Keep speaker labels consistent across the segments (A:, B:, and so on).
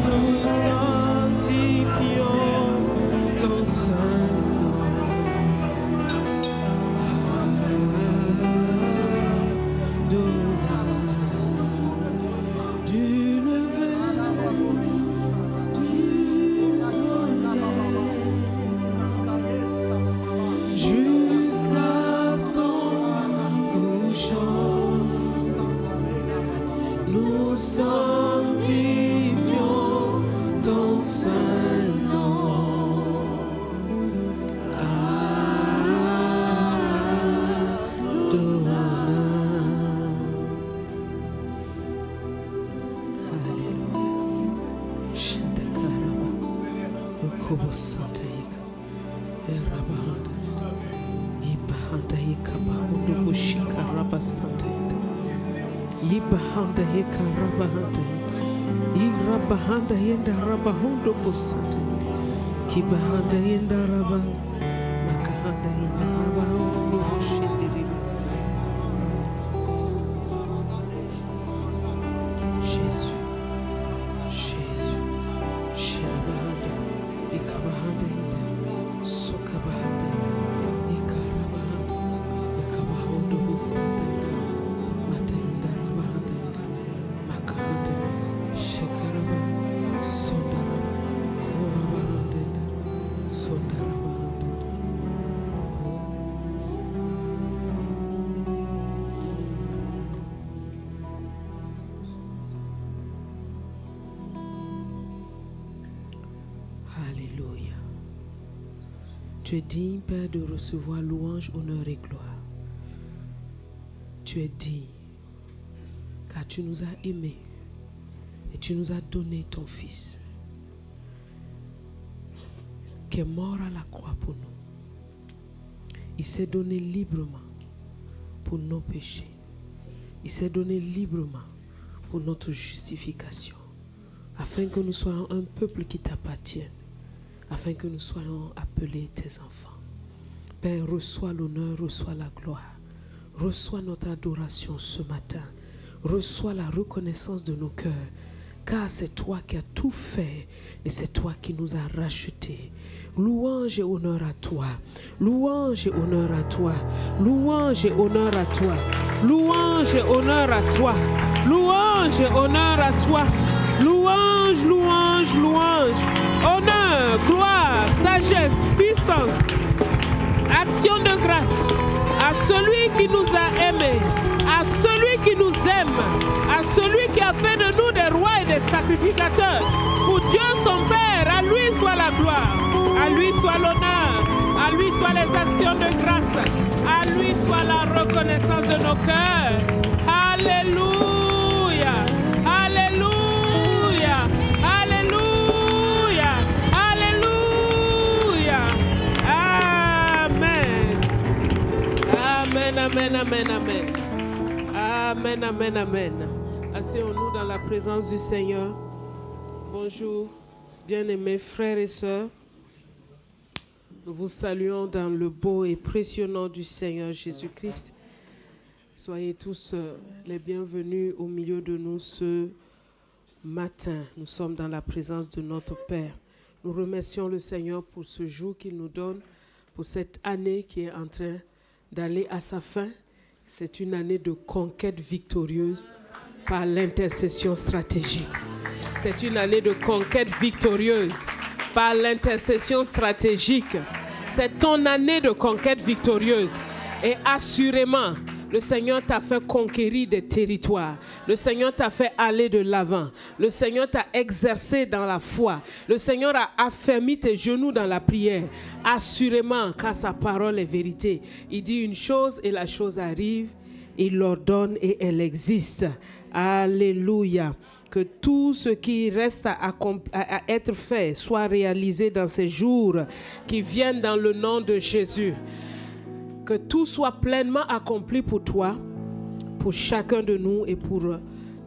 A: Nous sanctifions ton Saint-Nom. Du lever du soleil jusqu'à son couchant, nous sanctifions ton Saint-Nom. Ibahanda heka rabahanda irabahanda yenda rabahundo posate kibahanda yenda raba makahanda yenda rabahundo shindiri Jésus shirabahanda ikabahanda yenda sokabahanda ikarabahanda ikabahundo posate Alléluia. Tu es digne, Père, de recevoir louange, honneur et gloire. Tu es digne, car tu nous as aimés et tu nous as donné ton Fils, qui est mort à la croix pour nous. Il s'est donné librement pour nos péchés. Il s'est donné librement pour notre justification, afin que nous soyons un peuple qui t'appartienne, afin que nous soyons appelés tes enfants. Père, reçois l'honneur, reçois la gloire, reçois notre adoration ce matin, reçois la reconnaissance de nos cœurs, car c'est toi qui as tout fait et c'est toi qui nous as rachetés. Louange et honneur à toi. Louange et honneur à toi. Louange et honneur à toi. Louange et honneur à toi. Louange et honneur à toi. Louange, louange, louange. Honneur, gloire, sagesse, puissance. Action de grâce à celui qui nous a aimés, à celui qui nous aime, à celui qui a fait de nous des rois et des sacrificateurs. Pour Dieu son Père, à lui soit la gloire, à lui soit l'honneur, à lui soit les actions de grâce, à lui soit la reconnaissance de nos cœurs. Alléluia, alléluia, alléluia, alléluia. Amen. Amen, amen, amen, amen. Amen, amen, amen. Asseyons-nous dans la présence du Seigneur. Bonjour, bien-aimés frères et sœurs. Nous vous saluons dans le beau et précieux nom du Seigneur Jésus-Christ. Soyez tous les bienvenus au milieu de nous ce matin. Nous sommes dans la présence de notre Père. Nous remercions le Seigneur pour ce jour qu'il nous donne, pour cette année qui est en train d'aller à sa fin. C'est une année de conquête victorieuse par l'intercession stratégique. C'est une année de conquête victorieuse par l'intercession stratégique. C'est ton année de conquête victorieuse. Et assurément, le Seigneur t'a fait conquérir des territoires. Le Seigneur t'a fait aller de l'avant. Le Seigneur t'a exercé dans la foi. Le Seigneur a affermi tes genoux dans la prière. Assurément, car sa parole est vérité. Il dit une chose et la chose arrive. Il l'ordonne et elle existe. Alléluia. Que tout ce qui reste à être fait soit réalisé dans ces jours qui viennent dans le nom de Jésus. Que tout soit pleinement accompli pour toi, pour chacun de nous et pour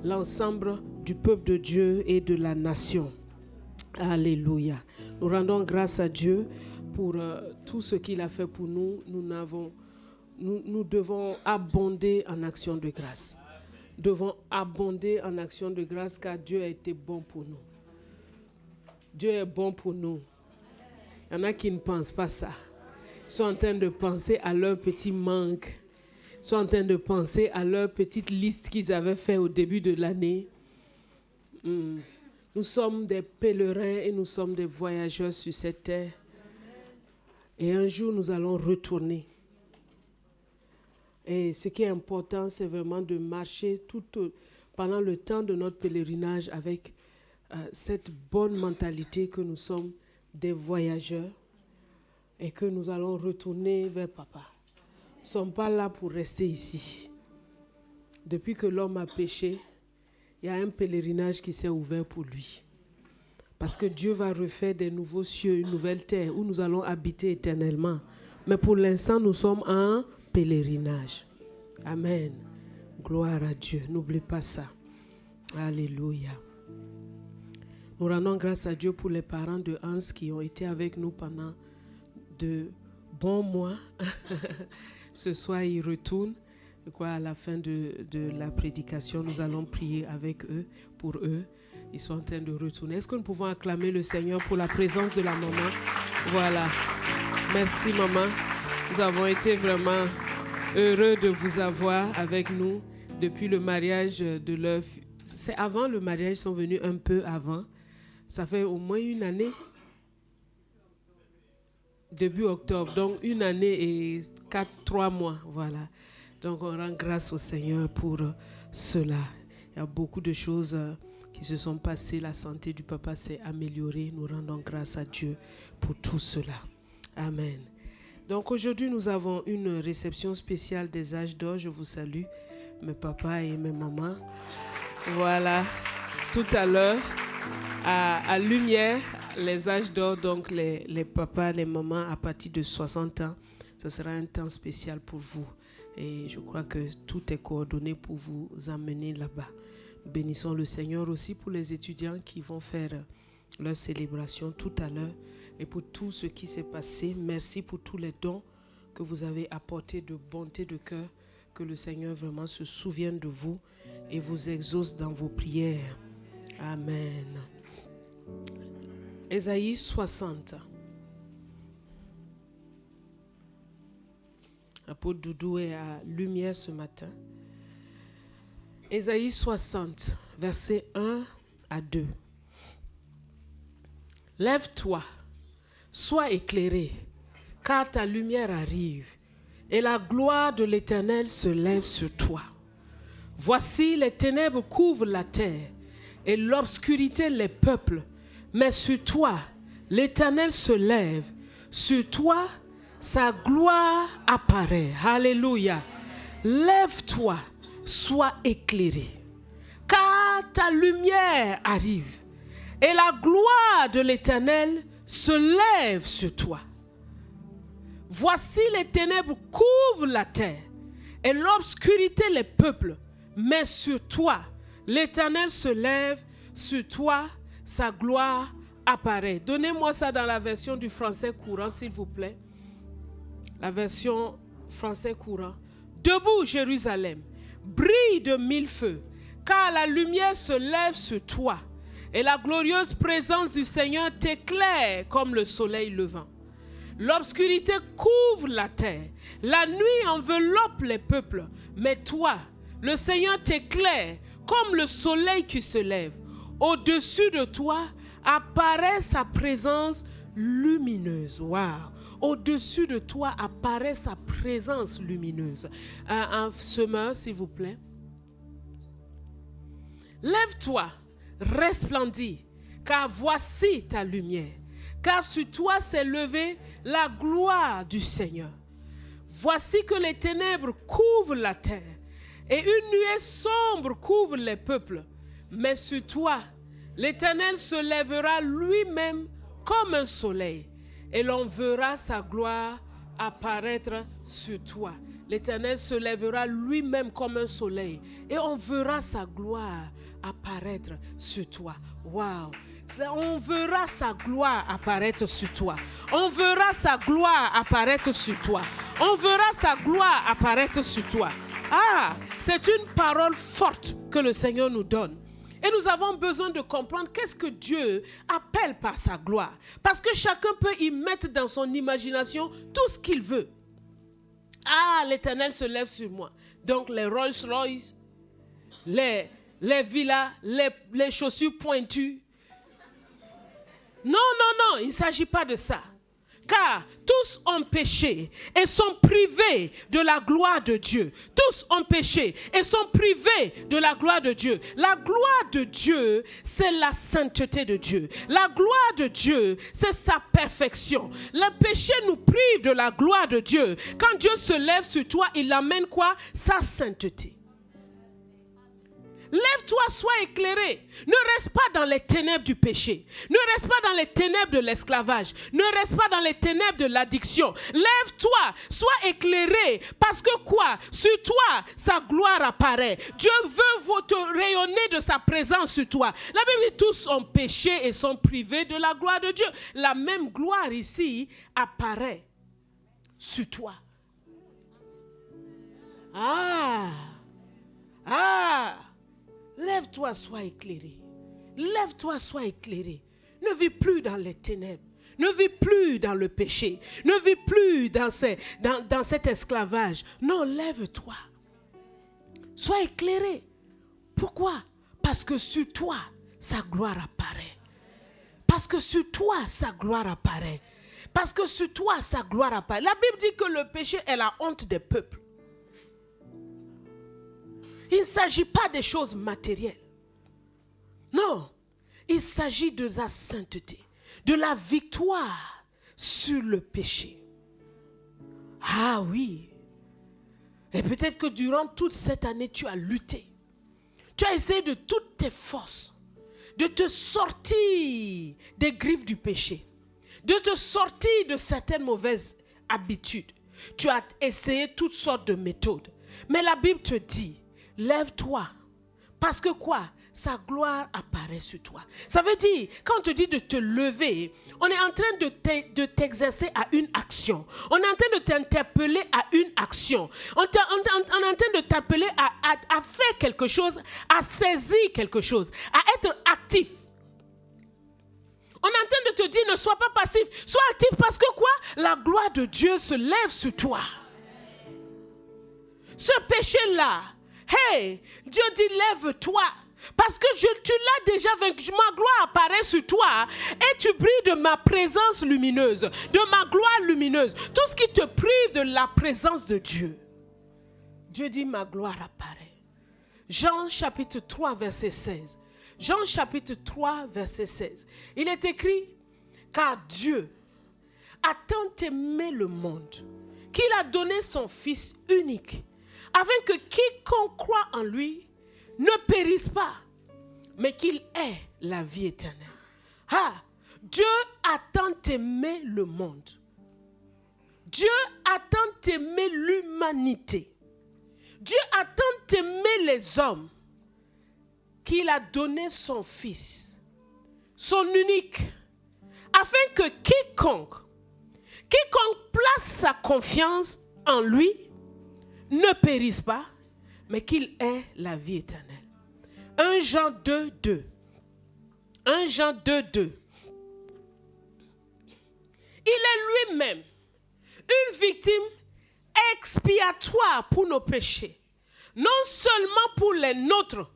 A: l'ensemble du peuple de Dieu et de la nation. Alléluia. Nous rendons grâce à Dieu pour tout ce qu'il a fait pour nous. Nous devons abonder en action de grâce. devons abonder en action de grâce car Dieu a été bon pour nous. Dieu est bon pour nous. Il y en a qui ne pensent pas ça. Ils sont en train de penser à leur petit manque. Ils sont en train de penser à leur petite liste qu'ils avaient fait au début de l'année. Nous sommes des pèlerins et nous sommes des voyageurs sur cette terre. Et un jour, nous allons retourner. Et ce qui est important, c'est vraiment de marcher pendant le temps de notre pèlerinage avec cette bonne mentalité que nous sommes des voyageurs et que nous allons retourner vers Papa. Nous ne sommes pas là pour rester ici. Depuis que l'homme a péché, il y a un pèlerinage qui s'est ouvert pour lui. Parce que Dieu va refaire des nouveaux cieux, une nouvelle terre où nous allons habiter éternellement. Mais pour l'instant, nous sommes en pèlerinage. Amen. Gloire à Dieu. N'oublie pas ça. Alléluia. Nous rendons grâce à Dieu pour les parents de Hans qui ont été avec nous pendant de bons mois. Ce soir, ils retournent. Je crois à la fin de la prédication, nous allons prier avec eux, pour eux. Ils sont en train de retourner. Est-ce que nous pouvons acclamer le Seigneur pour la présence de la maman? Voilà. Merci, maman. Nous avons été vraiment heureux de vous avoir avec nous depuis le mariage de leur fille. C'est avant le mariage, ils sont venus un peu avant. Ça fait au moins une année. Début octobre. Donc, une année et 3 mois. Voilà. Donc, on rend grâce au Seigneur pour cela. Il y a beaucoup de choses qui se sont passées. La santé du papa s'est améliorée. Nous rendons grâce à Dieu pour tout cela. Amen. Donc, aujourd'hui, nous avons une réception spéciale des âges d'or. Je vous salue, mes papas et mes mamans. Voilà. Tout à l'heure, à Lumière, les âges d'or, donc les papas, les mamans à partir de 60 ans, ce sera un temps spécial pour vous. Et je crois que tout est coordonné pour vous amener là-bas. Nous bénissons le Seigneur aussi pour les étudiants qui vont faire leur célébration tout à l'heure et pour tout ce qui s'est passé. Merci pour tous les dons que vous avez apportés de bonté de cœur. Que le Seigneur vraiment se souvienne de vous et vous exauce dans vos prières. Amen. Ésaïe 60. L'apôtre Doudou est à Lumière ce matin. Ésaïe 60, versets 1 à 2. Lève-toi, sois éclairé, car ta lumière arrive, et la gloire de l'Éternel se lève sur toi. Voici, les ténèbres couvrent la terre, et l'obscurité les peuples. Mais sur toi, l'Éternel se lève, sur toi, sa gloire apparaît. Alléluia. Lève-toi, sois éclairé, car ta lumière arrive, et la gloire de l'Éternel se lève sur toi. Voici, les ténèbres couvrent la terre, et l'obscurité les peuples. Mais sur toi, l'Éternel se lève, sur toi, sa gloire apparaît. Donnez-moi ça dans la version du français courant, s'il vous plaît. La version français courant. Debout, Jérusalem, brille de 1000 feux, car la lumière se lève sur toi, et la glorieuse présence du Seigneur t'éclaire comme le soleil levant. L'obscurité couvre la terre, la nuit enveloppe les peuples, mais toi, le Seigneur t'éclaire comme le soleil qui se lève. Au-dessus de toi apparaît sa présence lumineuse. Waouh! Au-dessus de toi apparaît sa présence lumineuse. Un semeur, s'il vous plaît. Lève-toi, resplendis, car voici ta lumière. Car sur toi s'est levée la gloire du Seigneur. Voici que les ténèbres couvrent la terre, et une nuée sombre couvre les peuples. Mais sur toi, l'Éternel se lèvera lui-même comme un soleil, et l'on verra sa gloire apparaître sur toi. L'Éternel se lèvera lui-même comme un soleil, et on verra sa gloire apparaître sur toi. Waouh! On verra sa gloire apparaître sur toi. On verra sa gloire apparaître sur toi. On verra sa gloire apparaître sur toi. C'est une parole forte que le Seigneur nous donne. Et nous avons besoin de comprendre qu'est-ce que Dieu appelle par sa gloire. Parce que chacun peut y mettre dans son imagination tout ce qu'il veut. L'Éternel se lève sur moi. Donc les Rolls-Royce, les villas, les chaussures pointues. Non, il ne s'agit pas de ça. Car tous ont péché et sont privés de la gloire de Dieu. Tous ont péché et sont privés de la gloire de Dieu. La gloire de Dieu, c'est la sainteté de Dieu. La gloire de Dieu, c'est sa perfection. Le péché nous prive de la gloire de Dieu. Quand Dieu se lève sur toi, il amène quoi? Sa sainteté. Lève-toi, sois éclairé. Ne reste pas dans les ténèbres du péché. Ne reste pas dans les ténèbres de l'esclavage. Ne reste pas dans les ténèbres de l'addiction. Lève-toi, sois éclairé. Parce que quoi? Sur toi, sa gloire apparaît. Dieu veut te rayonner de sa présence sur toi. La Bible dit tous ont péché et sont privés de la gloire de Dieu. La même gloire ici apparaît sur toi. Lève-toi, sois éclairé. Lève-toi, sois éclairé. Ne vis plus dans les ténèbres. Ne vis plus dans le péché. Ne vis plus dans cet esclavage. Non, lève-toi. Sois éclairé. Pourquoi? Parce que sur toi, sa gloire apparaît. Parce que sur toi, sa gloire apparaît. Parce que sur toi, sa gloire apparaît. La Bible dit que le péché est la honte des peuples. Il ne s'agit pas des choses matérielles. Non, il s'agit de la sainteté, de la victoire sur le péché. Oui. Et peut-être que durant toute cette année, tu as lutté. Tu as essayé de toutes tes forces de te sortir des griffes du péché, de te sortir de certaines mauvaises habitudes. Tu as essayé toutes sortes de méthodes. Mais la Bible te dit, lève-toi. Parce que quoi? Sa gloire apparaît sur toi. Ça veut dire, quand on te dit de te lever, on est en train de t'exercer à une action. On est en train de t'interpeller à une action. On est en train de t'appeler à faire quelque chose, à saisir quelque chose, à être actif. On est en train de te dire, ne sois pas passif, sois actif parce que quoi? La gloire de Dieu se lève sur toi. Ce péché-là, Dieu dit lève-toi. Parce que tu l'as déjà vaincu. Ma gloire apparaît sur toi et tu brilles de ma présence lumineuse, de ma gloire lumineuse. Tout ce qui te prive de la présence de Dieu. Dieu dit ma gloire apparaît. Jean chapitre 3 verset 16. Jean chapitre 3 verset 16. Il est écrit, car Dieu a tant aimé le monde qu'il a donné son Fils unique, afin que quiconque croit en lui ne périsse pas, mais qu'il ait la vie éternelle. Dieu a tant aimé le monde. Dieu a tant aimé l'humanité. Dieu a tant aimé les hommes qu'il a donné son Fils, son unique, afin que quiconque place sa confiance en lui ne périsse pas, mais qu'il ait la vie éternelle. 1 Jean 2, 2. 1 Jean 2, 2. Il est lui-même une victime expiatoire pour nos péchés. Non seulement pour les nôtres,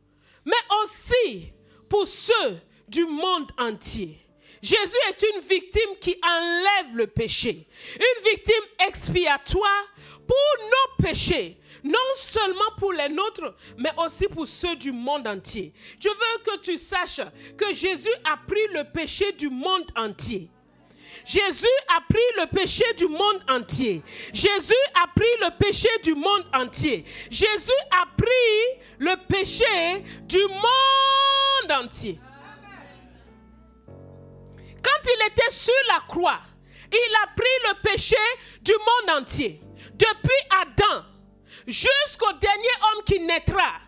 A: mais aussi pour ceux du monde entier. Jésus est une victime qui enlève le péché. Une victime expiatoire pour nos péchés. Non seulement pour les nôtres, mais aussi pour ceux du monde entier. Je veux que tu saches que Jésus a pris le péché du monde entier. Jésus a pris le péché du monde entier. Jésus a pris le péché du monde entier. Jésus a pris le péché du monde entier. Quand il était sur la croix, il a pris le péché du monde entier. Depuis Adam jusqu'au dernier homme qui naîtra.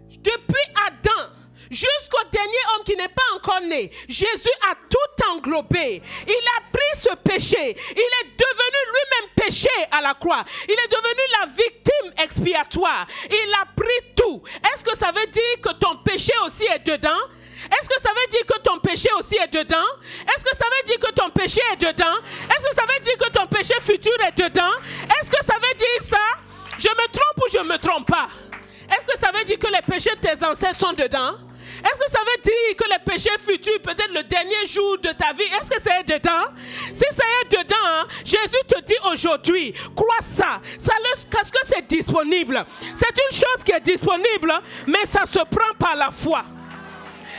A: Depuis Adam jusqu'au dernier homme qui n'est pas encore né. Jésus a tout englobé. Il a pris ce péché. Il est devenu lui-même péché à la croix. Il est devenu la victime expiatoire. Il a pris tout. Est-ce que ça veut dire que ton péché aussi est dedans? Est-ce que ça veut dire que ton péché aussi est dedans? Est-ce que ça veut dire que ton péché est dedans? Est-ce que ça veut dire que ton péché futur est dedans? Est-ce que ça veut dire ça? Je me trompe ou je ne me trompe pas? Est-ce que ça veut dire que les péchés de tes ancêtres sont dedans? Est-ce que ça veut dire que les péchés futurs, peut-être le dernier jour de ta vie, est-ce que ça est dedans? Si ça est dedans, hein, Jésus te dit aujourd'hui, crois ça. Parce que c'est disponible. C'est une chose qui est disponible, mais ça se prend par la foi.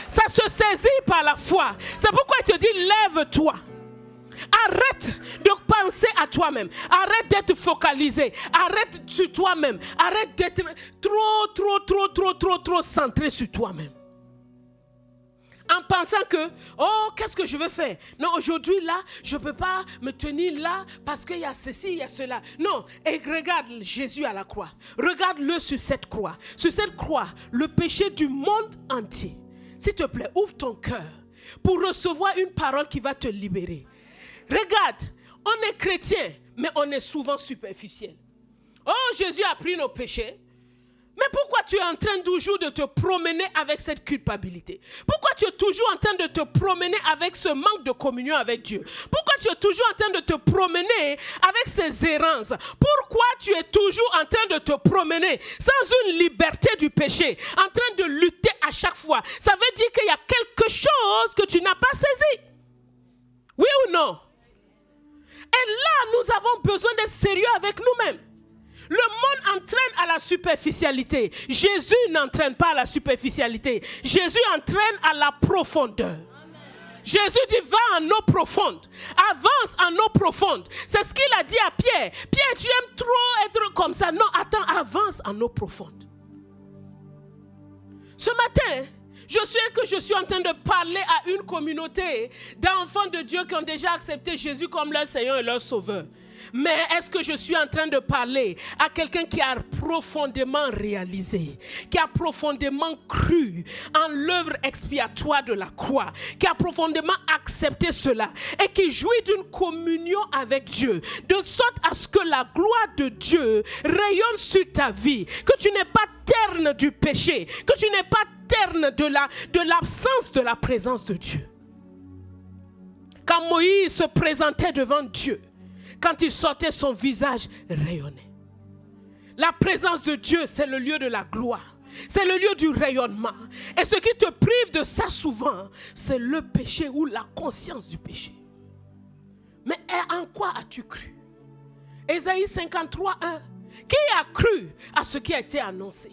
A: Ça se saisit par la foi. C'est pourquoi il te dit, lève-toi. Arrête de penser à toi-même. Arrête d'être focalisé. Arrête sur toi-même. Arrête d'être trop centré sur toi-même. En pensant que, oh, qu'est-ce que je veux faire? Non, aujourd'hui, là, je ne peux pas me tenir là parce qu'il y a ceci, il y a cela. Non, et regarde Jésus à la croix. Regarde-le sur cette croix. Sur cette croix, le péché du monde entier. S'il te plaît, ouvre ton cœur pour recevoir une parole qui va te libérer. Regarde, on est chrétien, mais on est souvent superficiel. Oh, Jésus a pris nos péchés. Mais pourquoi tu es en train toujours de te promener avec cette culpabilité? Pourquoi tu es toujours en train de te promener avec ce manque de communion avec Dieu? Pourquoi tu es toujours en train de te promener avec ces errances? Pourquoi tu es toujours en train de te promener sans une liberté du péché, en train de lutter à chaque fois? Ça veut dire qu'il y a quelque chose que tu n'as pas saisi. Oui ou non? Et là, nous avons besoin d'être sérieux avec nous-mêmes. Le monde entraîne à la superficialité. Jésus n'entraîne pas à la superficialité. Jésus entraîne à la profondeur. Amen. Jésus dit, va en eau profonde. Avance en eau profonde. C'est ce qu'il a dit à Pierre. Pierre, tu aimes trop être comme ça. Non, attends, avance en eau profonde. Ce matin, je suis en train de parler à une communauté d'enfants de Dieu qui ont déjà accepté Jésus comme leur Seigneur et leur Sauveur. Mais est-ce que je suis en train de parler à quelqu'un qui a profondément réalisé, qui a profondément cru en l'œuvre expiatoire de la croix, qui a profondément accepté cela et qui jouit d'une communion avec Dieu, de sorte à ce que la gloire de Dieu rayonne sur ta vie, que tu n'es pas terne du péché, que tu n'es pas terne de l'absence de la présence de Dieu. Quand Moïse se présentait devant Dieu, quand il sortait, son visage rayonnait. La présence de Dieu, c'est le lieu de la gloire. C'est le lieu du rayonnement. Et ce qui te prive de ça souvent, c'est le péché ou la conscience du péché. Mais en quoi as-tu cru? Ésaïe 53, 1. Qui a cru à ce qui a été annoncé?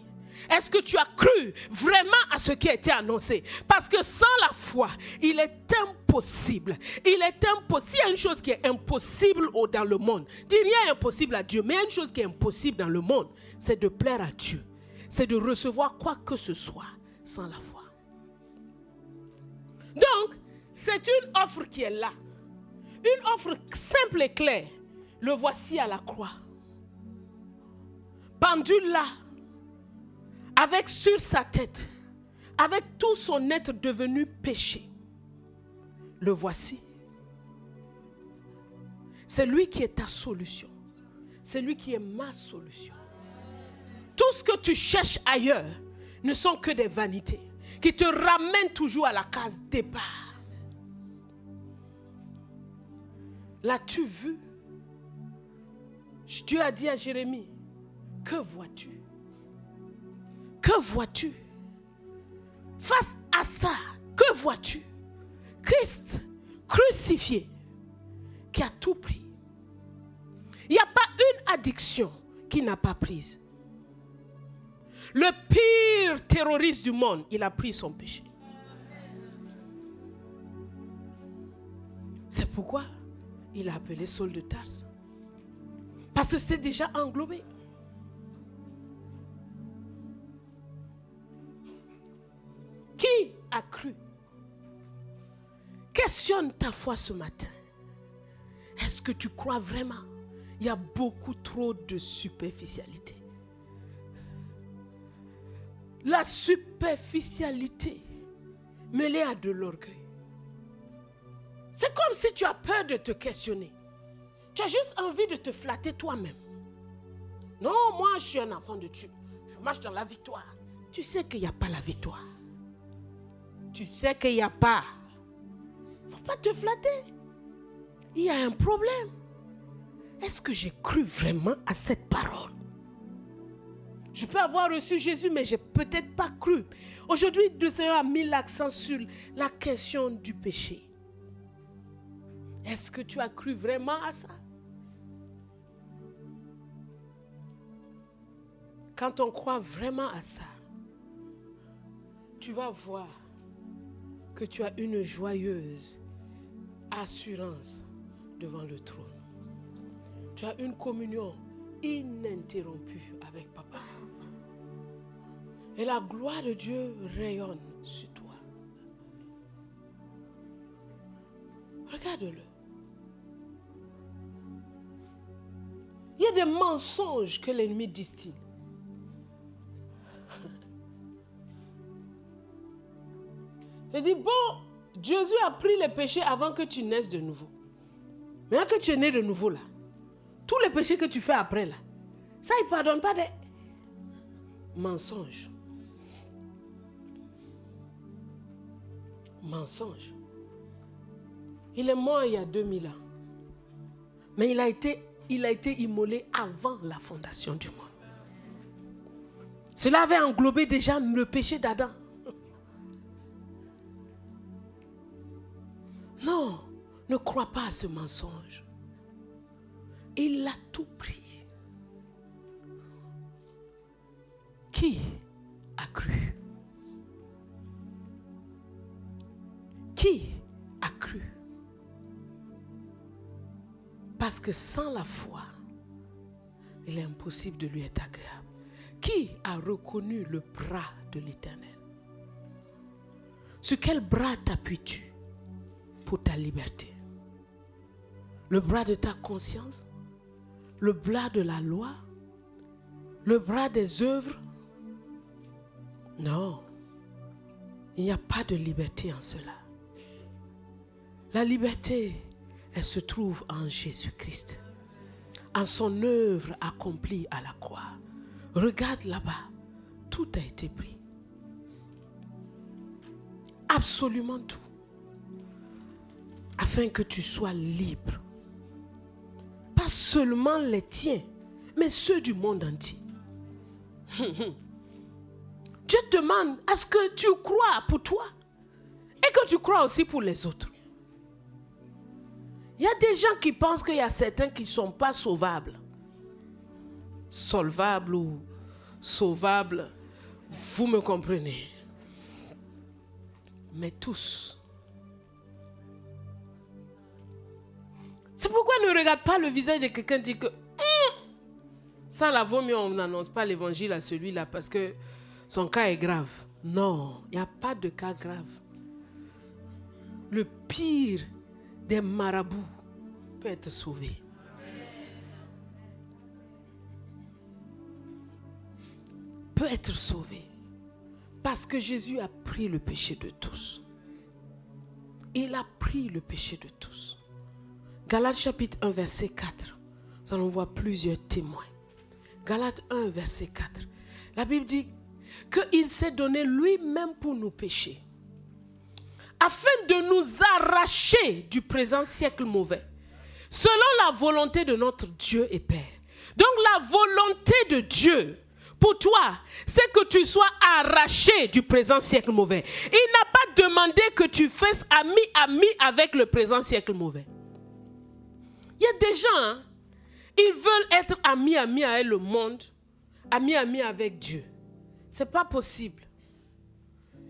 A: Est-ce que tu as cru vraiment à ce qui a été annoncé? Parce que sans la foi, il est impossible. Il est impossible. Il y a une chose qui est impossible dans le monde. Dis rien n'est impossible à Dieu, mais il y a une chose qui est impossible dans le monde, c'est de plaire à Dieu. C'est de recevoir quoi que ce soit sans la foi. Donc, c'est une offre qui est là. Une offre simple et claire. Le voici à la croix. Pendu là. Avec sur sa tête, avec tout son être devenu péché. Le voici. C'est lui qui est ta solution. C'est lui qui est ma solution. Tout ce que tu cherches ailleurs ne sont que des vanités qui te ramènent toujours à la case départ. L'as-tu vu? Dieu a dit à Jérémie, que vois-tu? Que vois-tu? Face à ça, que vois-tu? Christ crucifié qui a tout pris. Il n'y a pas une addiction qu'il n'a pas prise. Le pire terroriste du monde, il a pris son péché. C'est pourquoi il a appelé Saul de Tarse. Parce que c'est déjà englobé. Qui a cru? Questionne ta foi ce matin. Est-ce que tu crois vraiment? Il y a beaucoup trop de superficialité. la superficialité mêlée à de l'orgueil. C'est comme si tu as peur de te questionner. Tu as juste envie de te flatter toi-même. Non, moi je suis un enfant de Dieu. Je marche dans la victoire. Tu sais qu'il n'y a pas la victoire. Tu sais qu'il n'y a pas. Il ne faut pas te flatter. Il y a un problème. Est-ce que j'ai cru vraiment à cette parole? Je peux avoir reçu Jésus, mais je n'ai peut-être pas cru. Aujourd'hui, le Seigneur a mis l'accent sur la question du péché. Est-ce que tu as cru vraiment à ça? Quand on croit vraiment à ça, tu vas voir que tu as une joyeuse assurance devant le trône. Tu as une communion ininterrompue avec Papa. Et la gloire de Dieu rayonne sur toi. Regarde-le. Il y a des mensonges que l'ennemi distille. Il dit, bon, Jésus a pris les péchés avant que tu naisses de nouveau. Maintenant que tu es né de nouveau là, tous les péchés que tu fais après là, ça il ne pardonne pas des mensonges. Mensonge. Il est mort il y a 2000 ans. Mais il a été immolé avant la fondation du monde. Cela avait englobé déjà le péché d'Adam. Non, ne crois pas à ce mensonge. Il a tout pris. Qui a cru? Qui a cru? Parce que sans la foi, il est impossible de lui être agréable. Qui a reconnu le bras de l'Éternel? Sur quel bras t'appuies-tu pour ta liberté? Le bras de ta conscience? Le bras de la loi? Le bras des œuvres? Non, il n'y a pas de liberté en cela. La liberté, elle se trouve en Jésus-Christ, en son œuvre accomplie à la croix. Regarde là-bas, tout a été pris. Absolument tout. Afin que tu sois libre. Pas seulement les tiens, mais ceux du monde entier. Dieu te demande à ce que tu crois pour toi et que tu crois aussi pour les autres. Il y a des gens qui pensent qu'il y a certains qui ne sont pas sauvables. Solvables ou sauvables, vous me comprenez. Mais tous. C'est pourquoi ne regarde pas le visage de quelqu'un et dit que ça là vaut mieux on n'annonce pas l'évangile à celui-là parce que son cas est grave. Non, il n'y a pas de cas grave. Le pire des marabouts peut être sauvé. Peut être sauvé. Parce que Jésus a pris le péché de tous. Il a pris le péché de tous. Galates chapitre 1 verset 4. Nous allons voir plusieurs témoins. Galates 1 verset 4. La Bible dit qu'il s'est donné lui-même pour nos péchés, afin de nous arracher du présent siècle mauvais, selon la volonté de notre Dieu et Père. Donc la volonté de Dieu pour toi, c'est que tu sois arraché du présent siècle mauvais. Il n'a pas demandé que tu fasses ami avec le présent siècle mauvais. Il y a des gens, ils veulent être amis avec le monde, amis avec Dieu. Ce n'est pas possible.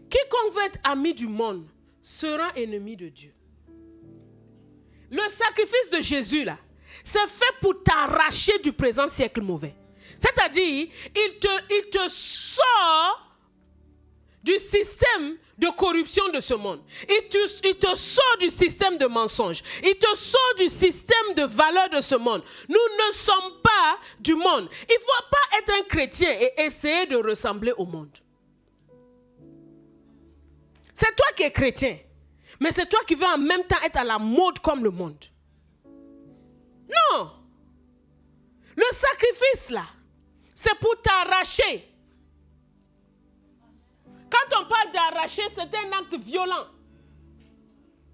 A: Quiconque veut être ami du monde sera ennemi de Dieu. Le sacrifice de Jésus, là, c'est fait pour t'arracher du présent siècle mauvais. C'est-à-dire, il te sort du système de corruption de ce monde. Il te sort du système de mensonge. Il te sort du système de valeurs de ce monde. Nous ne sommes pas du monde. Il ne faut pas être un chrétien et essayer de ressembler au monde. C'est toi qui es chrétien. Mais c'est toi qui veux en même temps être à la mode comme le monde. Non. Le sacrifice là, c'est pour t'arracher. Quand on parle d'arracher, c'est un acte violent.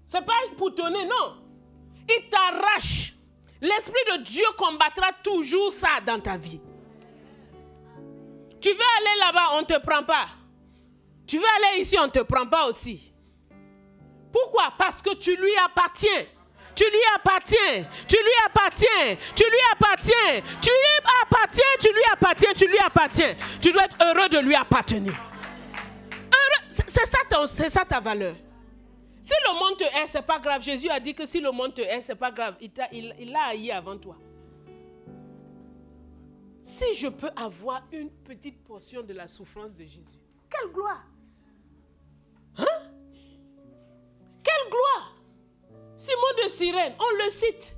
A: C'est pas pour donner, non. Il t'arrache. L'Esprit de Dieu combattra toujours ça dans ta vie. Tu veux aller là-bas, on ne te prend pas. Tu veux aller ici, on ne te prend pas aussi. Pourquoi? Parce que tu lui appartiens. Tu lui appartiens. Tu lui appartiens. Tu lui appartiens. Tu lui appartiens. Tu lui appartiens. Tu lui appartiens. Tu dois être heureux de lui appartenir. Heureux, c'est ça ta valeur. Si le monde te hait, c'est pas grave. Jésus a dit que si le monde te hait, c'est pas grave. Il l'a haï avant toi. Si je peux avoir une petite portion de la souffrance de Jésus, quelle gloire! Hein? Quelle gloire! Simon de Cyrène, on le cite.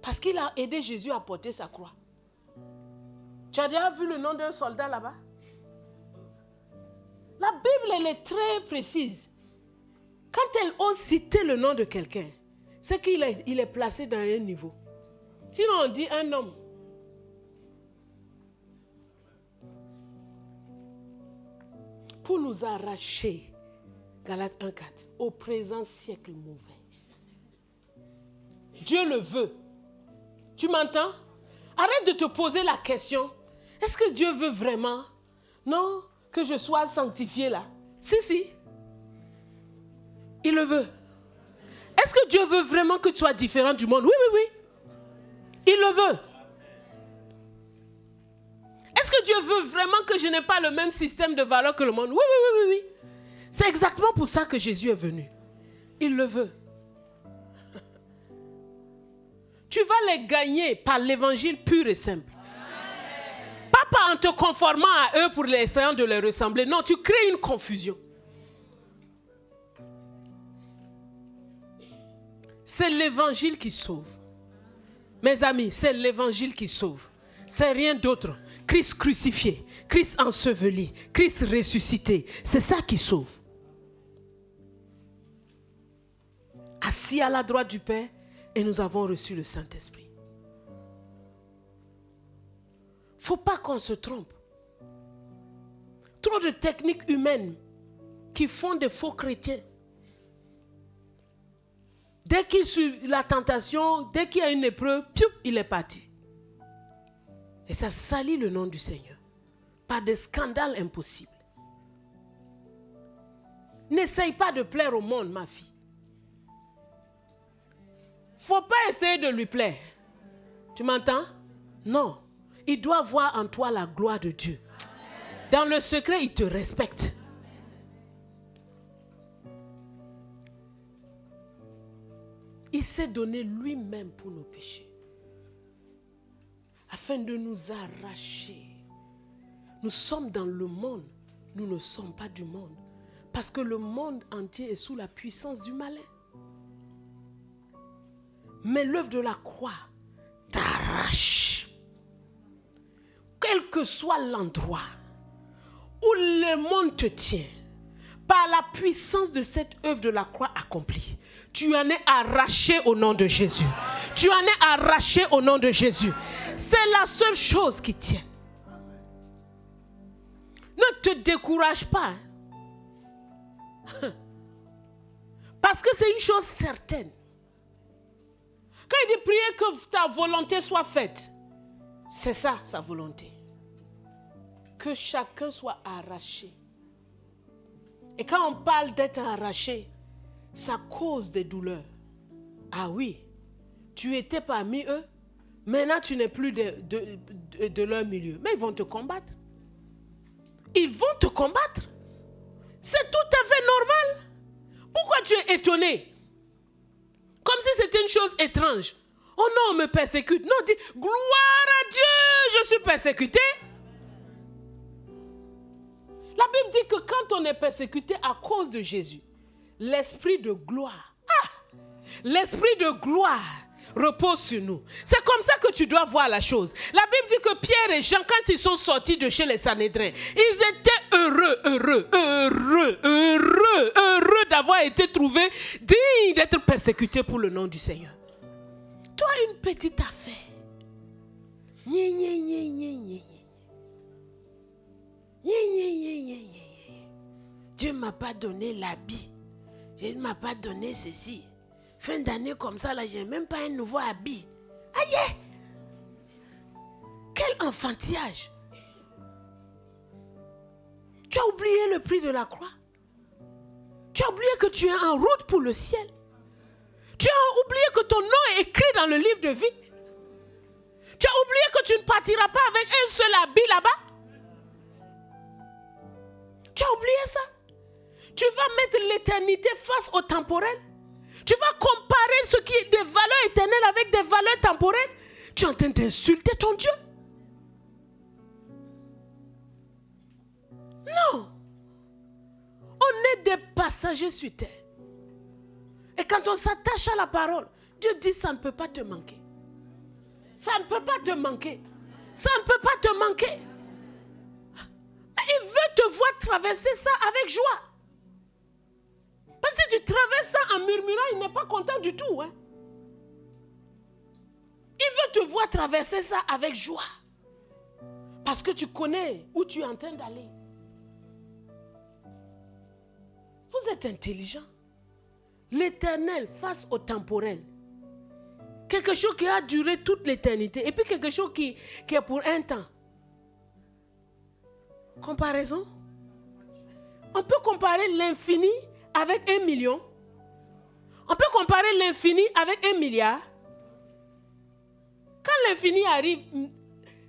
A: Parce qu'il a aidé Jésus à porter sa croix. Tu as déjà vu le nom d'un soldat là-bas? La Bible, elle est très précise. Quand elle ose citer le nom de quelqu'un, c'est qu'il est placé dans un niveau. Sinon, on dit un homme. Pour nous arracher, Galates 1,4, au présent siècle mauvais. Dieu le veut. Tu m'entends? Arrête de te poser la question. Est-ce que Dieu veut vraiment? Non, que je sois sanctifié là. Si. Il le veut. Est-ce que Dieu veut vraiment que tu sois différent du monde? Oui. Il le veut. Est-ce que Dieu veut vraiment que je n'ai pas le même système de valeurs que le monde? Oui. C'est exactement pour ça que Jésus est venu. Il le veut. Tu vas les gagner par l'évangile pur et simple. Pas en te conformant à eux pour essayant de les ressembler. Non, tu crées une confusion. C'est l'évangile qui sauve. Mes amis, c'est l'évangile qui sauve. C'est rien d'autre. Christ crucifié, Christ enseveli, Christ ressuscité. C'est ça qui sauve. Assis à la droite du Père, et nous avons reçu le Saint-Esprit. Il ne faut pas qu'on se trompe. Trop de techniques humaines qui font des faux chrétiens. Dès qu'il suit la tentation, dès qu'il y a une épreuve, il est parti. Et ça salit le nom du Seigneur. Par des scandales impossibles. N'essaye pas de plaire au monde, ma fille. Il ne faut pas essayer de lui plaire. Tu m'entends? Non. Il doit voir en toi la gloire de Dieu. Dans le secret, il te respecte. Il s'est donné lui-même pour nos péchés. Afin de nous arracher. Nous sommes dans le monde. Nous ne sommes pas du monde. Parce que le monde entier est sous la puissance du malin. Mais l'œuvre de la croix t'arrache. Quel que soit l'endroit où le monde te tient, par la puissance de cette œuvre de la croix accomplie, tu en es arraché au nom de Jésus. Tu en es arraché au nom de Jésus. C'est la seule chose qui tient. Ne te décourage pas. Parce que c'est une chose certaine. Quand il dit prier que ta volonté soit faite, c'est ça sa volonté. Que chacun soit arraché. Et quand on parle d'être arraché, ça cause des douleurs. Ah oui, tu étais parmi eux, maintenant tu n'es plus de leur milieu. Mais ils vont te combattre. Ils vont te combattre. C'est tout à fait normal. Pourquoi tu es étonné? Comme si c'était une chose étrange. Oh non, on me persécute. Non, dis, gloire à Dieu, je suis persécuté. La Bible dit que quand on est persécuté à cause de Jésus, l'esprit de gloire, l'esprit de gloire repose sur nous. C'est comme ça que tu dois voir la chose. La Bible dit que Pierre et Jean, quand ils sont sortis de chez les Sanhédrins, ils étaient heureux d'avoir été trouvés dignes d'être persécutés pour le nom du Seigneur. Toi, une petite affaire. Dieu ne m'a pas donné l'habit. Dieu ne m'a pas donné ceci. Fin d'année comme ça, là, je n'ai même pas un nouveau habit. Aïe! Quel enfantillage! Tu as oublié le prix de la croix. Tu as oublié que tu es en route pour le ciel. Tu as oublié que ton nom est écrit dans le livre de vie. Tu as oublié que tu ne partiras pas avec un seul habit là-bas. Tu as oublié ça. Tu vas mettre l'éternité face au temporel. Tu vas comparer ce qui est des valeurs éternelles avec des valeurs temporelles. Tu es en train d'insulter ton Dieu. Non. On est des passagers sur terre. Et quand on s'attache à la parole, Dieu dit ça ne peut pas te manquer. Ça ne peut pas te manquer. Ça ne peut pas te manquer. Il veut te voir traverser ça avec joie. Parce que si tu traverses ça en murmurant, il n'est pas content du tout. Hein? Il veut te voir traverser ça avec joie. Parce que tu connais où tu es en train d'aller. Vous êtes intelligent. L'éternel face au temporel. Quelque chose qui a duré toute l'éternité. Et puis quelque chose qui est pour un temps. Comparaison. On peut comparer l'infini avec 1 million. On peut comparer l'infini avec 1 milliard. Quand l'infini arrive,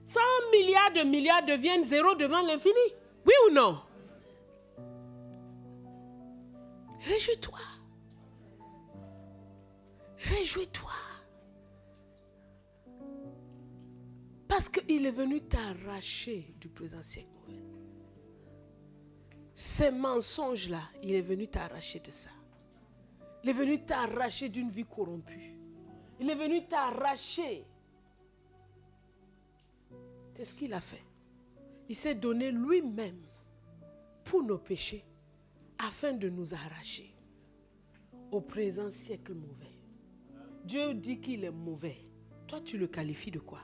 A: 100 milliards de milliards deviennent zéro devant l'infini. Oui ou non? Réjouis-toi. Réjouis-toi. Parce qu'il est venu t'arracher du présent siècle. Ces mensonges-là, il est venu t'arracher de ça. Il est venu t'arracher d'une vie corrompue. Il est venu t'arracher. C'est ce qu'il a fait. Il s'est donné lui-même pour nos péchés afin de nous arracher au présent siècle mauvais. Dieu dit qu'il est mauvais. Toi, tu le qualifies de quoi?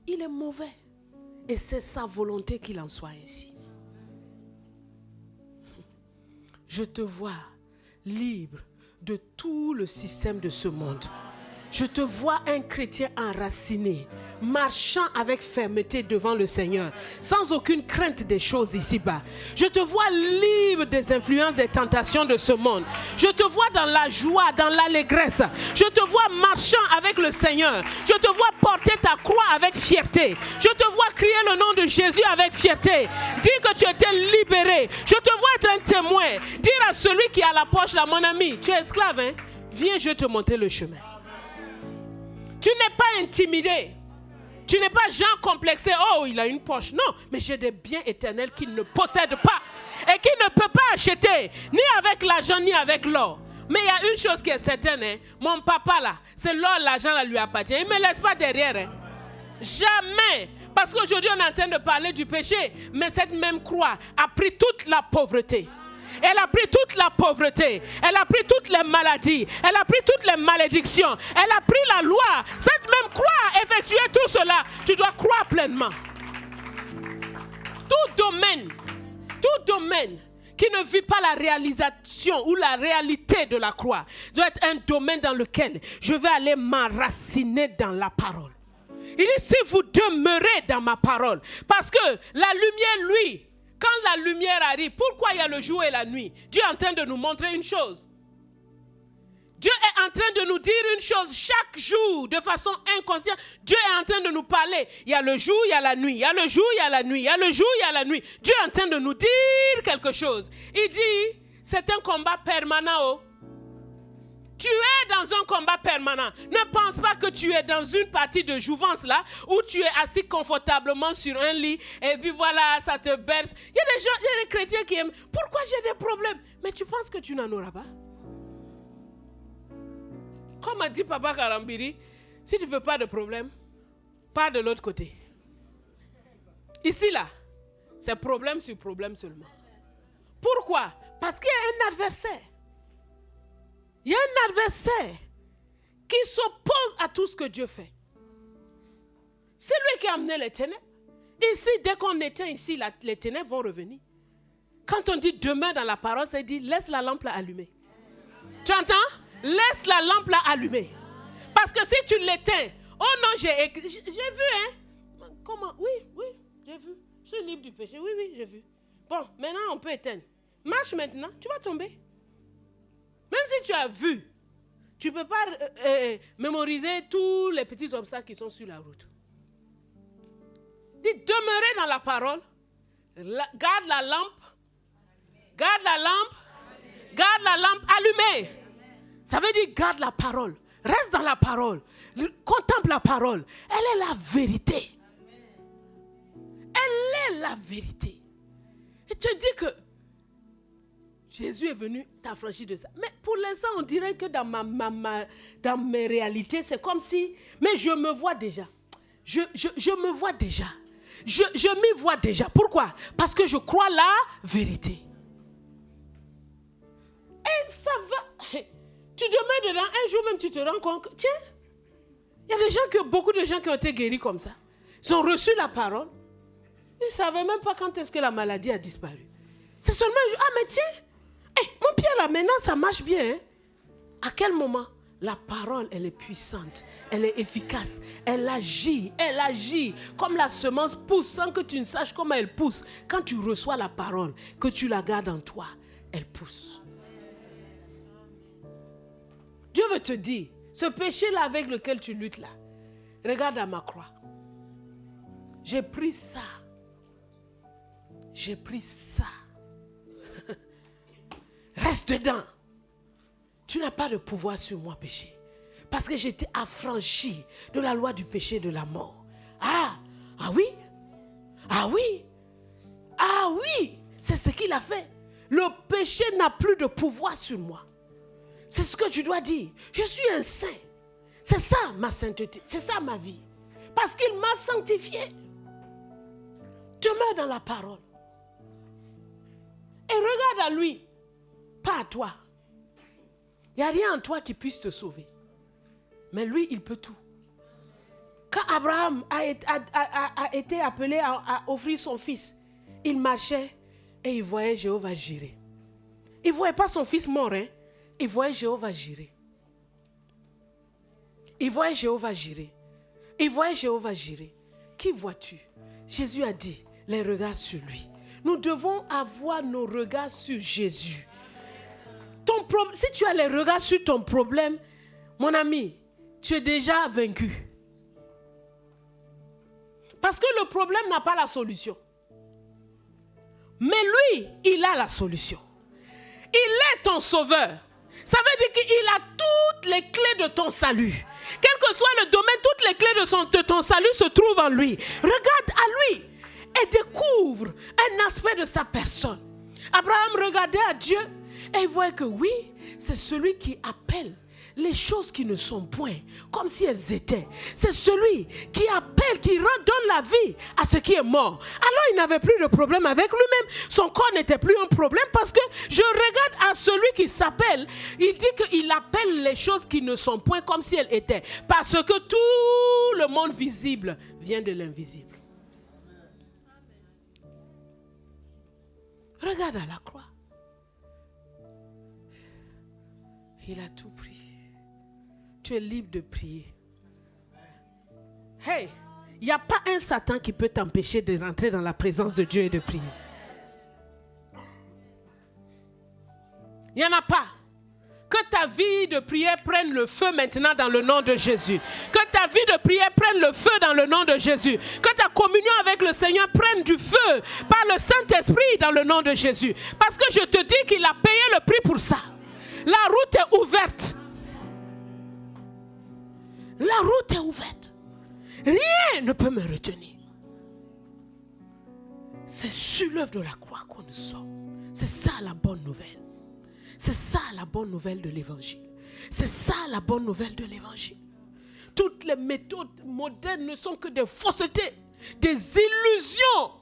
A: Il est mauvais. Et c'est sa volonté qu'il en soit ainsi. Je te vois libre de tout le système de ce monde. Je te vois un chrétien enraciné, marchant avec fermeté devant le Seigneur, sans aucune crainte des choses ici-bas. Je te vois libre des influences, des tentations de ce monde. Je te vois dans la joie, dans l'allégresse. Je te vois marchant avec le Seigneur. Je te vois porter ta croix avec fierté. Je te vois crier le nom de Jésus avec fierté. Dire que tu étais libéré. Je te vois être un témoin. Dire à celui qui a la poche là, mon ami, tu es esclave, hein? Viens, je vais te montrer le chemin. Tu n'es pas intimidé. Tu n'es pas genre complexé. Oh, il a une poche. Non, mais j'ai des biens éternels qu'il ne possède pas. Et qu'il ne peut pas acheter. Ni avec l'argent, ni avec l'or. Mais il y a une chose qui est certaine. Hein. Mon papa là, c'est l'or, l'argent là lui appartient. Il ne me laisse pas derrière. Hein. Jamais. Parce qu'aujourd'hui on est en train de parler du péché. Mais cette même croix a pris toute la pauvreté. Elle a pris toute la pauvreté. Elle a pris toutes les maladies. Elle a pris toutes les malédictions. Elle a pris la loi. Cette même croix a effectué tout cela. Tu dois croire pleinement. Tout domaine qui ne vit pas la réalisation ou la réalité de la croix doit être un domaine dans lequel je vais aller m'enraciner dans la parole. Il dit si vous demeurez dans ma parole. Parce que la lumière, lui, quand la lumière arrive, pourquoi il y a le jour et la nuit? Dieu est en train de nous montrer une chose. Dieu est en train de nous dire une chose chaque jour de façon inconsciente. Dieu est en train de nous parler. Il y a le jour, il y a la nuit. Il y a le jour, il y a la nuit. Il y a le jour, il y a la nuit. Dieu est en train de nous dire quelque chose. Il dit, c'est un combat permanent. Oh. Tu es dans un combat permanent. Ne pense pas que tu es dans une partie de jouvence là, où tu es assis confortablement sur un lit, et puis voilà, ça te berce. Il y a des gens, il y a des chrétiens qui aiment. Pourquoi j'ai des problèmes? Mais tu penses que tu n'en auras pas? Comme a dit Papa Karambiri, si tu ne veux pas de problème, pas de l'autre côté. Ici, là, c'est problème sur problème seulement. Pourquoi? Parce qu'il y a un adversaire. Il y a un adversaire qui s'oppose à tout ce que Dieu fait. C'est lui qui a amené les ténèbres. Ici, dès qu'on éteint ici, les ténèbres vont revenir. Quand on dit demeure dans la parole, ça dit laisse la lampe là allumée. Tu entends? Laisse la lampe là allumée. Parce que si tu l'éteins, oh non, j'ai vu, hein? Comment? Oui, j'ai vu. Je suis libre du péché. Oui, j'ai vu. Bon, maintenant on peut éteindre. Marche maintenant, tu vas tomber. Même si tu as vu, tu ne peux pas mémoriser tous les petits obstacles qui sont sur la route. Dis, demeurez dans la parole. Garde la lampe. Garde la lampe. Garde la lampe allumée. Ça veut dire garde la parole. Reste dans la parole. Contemple la parole. Elle est la vérité. Elle est la vérité. Et tu dis que Jésus est venu t'affranchir de ça. Mais pour l'instant, on dirait que dans mes réalités, c'est comme si... Mais je me vois déjà. Je me vois déjà. Je m'y vois déjà. Pourquoi? Parce que je crois la vérité. Et ça va... Tu demeures dedans, un jour même tu te rends compte que, tiens, il y a des gens beaucoup de gens qui ont été guéris comme ça. Ils ont reçu la parole. Ils ne savaient même pas quand est-ce que la maladie a disparu. C'est seulement un jour, ah mais tiens, mon pied là maintenant ça marche bien. Hein? À quel moment? La parole, elle est puissante, elle est efficace, elle agit comme la semence pousse sans que tu ne saches comment elle pousse. Quand tu reçois la parole, que tu la gardes en toi, elle pousse. Dieu veut te dire, ce péché-là avec lequel tu luttes là, regarde à ma croix. J'ai pris ça. J'ai pris ça. Reste dedans. Tu n'as pas de pouvoir sur moi, péché. Parce que j'étais affranchi de la loi du péché et de la mort. Ah oui. C'est ce qu'il a fait. Le péché n'a plus de pouvoir sur moi. C'est ce que tu dois dire. Je suis un saint. C'est ça ma sainteté. C'est ça ma vie. Parce qu'il m'a sanctifié. Demeure dans la parole. Et regarde à lui. Pas à toi. Il n'y a rien en toi qui puisse te sauver. Mais lui, il peut tout. Quand Abraham a été appelé à offrir son fils, il marchait et il voyait Jéhovah Jireh. Il ne voyait pas son fils mort, hein? Il voyait Jéhovah Jireh. Il voyait Jéhovah Jireh. Il voyait Jéhovah Jireh. Qui vois-tu? Jésus a dit, les regards sur lui. Nous devons avoir nos regards sur Jésus. Si tu as les regards sur ton problème, mon ami, tu es déjà vaincu. Parce que le problème n'a pas la solution. Mais lui, il a la solution. Il est ton sauveur. Ça veut dire qu'il a toutes les clés de ton salut. Quel que soit le domaine, toutes les clés de ton salut se trouvent en lui. Regarde à lui et découvre un aspect de sa personne. Abraham regardait à Dieu et il voyait que oui, c'est celui qui appelle les choses qui ne sont point comme si elles étaient. C'est celui qui appelle, qui redonne la vie à ce qui est mort. Alors il n'avait plus de problème avec lui-même. Son corps n'était plus un problème parce que je regarde à celui qui s'appelle. Il dit qu'il appelle les choses qui ne sont point comme si elles étaient. Parce que tout le monde visible vient de l'invisible. Regarde à la croix. Il a tout pris. Tu es libre de prier. Hey, il n'y a pas un Satan qui peut t'empêcher de rentrer dans la présence de Dieu et de prier. Il n'y en a pas. Que ta vie de prière prenne le feu maintenant dans le nom de Jésus. Que ta vie de prière prenne le feu dans le nom de Jésus. Que ta communion avec le Seigneur prenne du feu par le Saint-Esprit dans le nom de Jésus. Parce que je te dis qu'il a payé le prix pour ça. La route est ouverte. La route est ouverte. Rien ne peut me retenir. C'est sur l'œuvre de la croix qu'on nous sort. C'est ça la bonne nouvelle. C'est ça la bonne nouvelle de l'évangile. C'est ça la bonne nouvelle de l'évangile. Toutes les méthodes modernes ne sont que des faussetés, des illusions,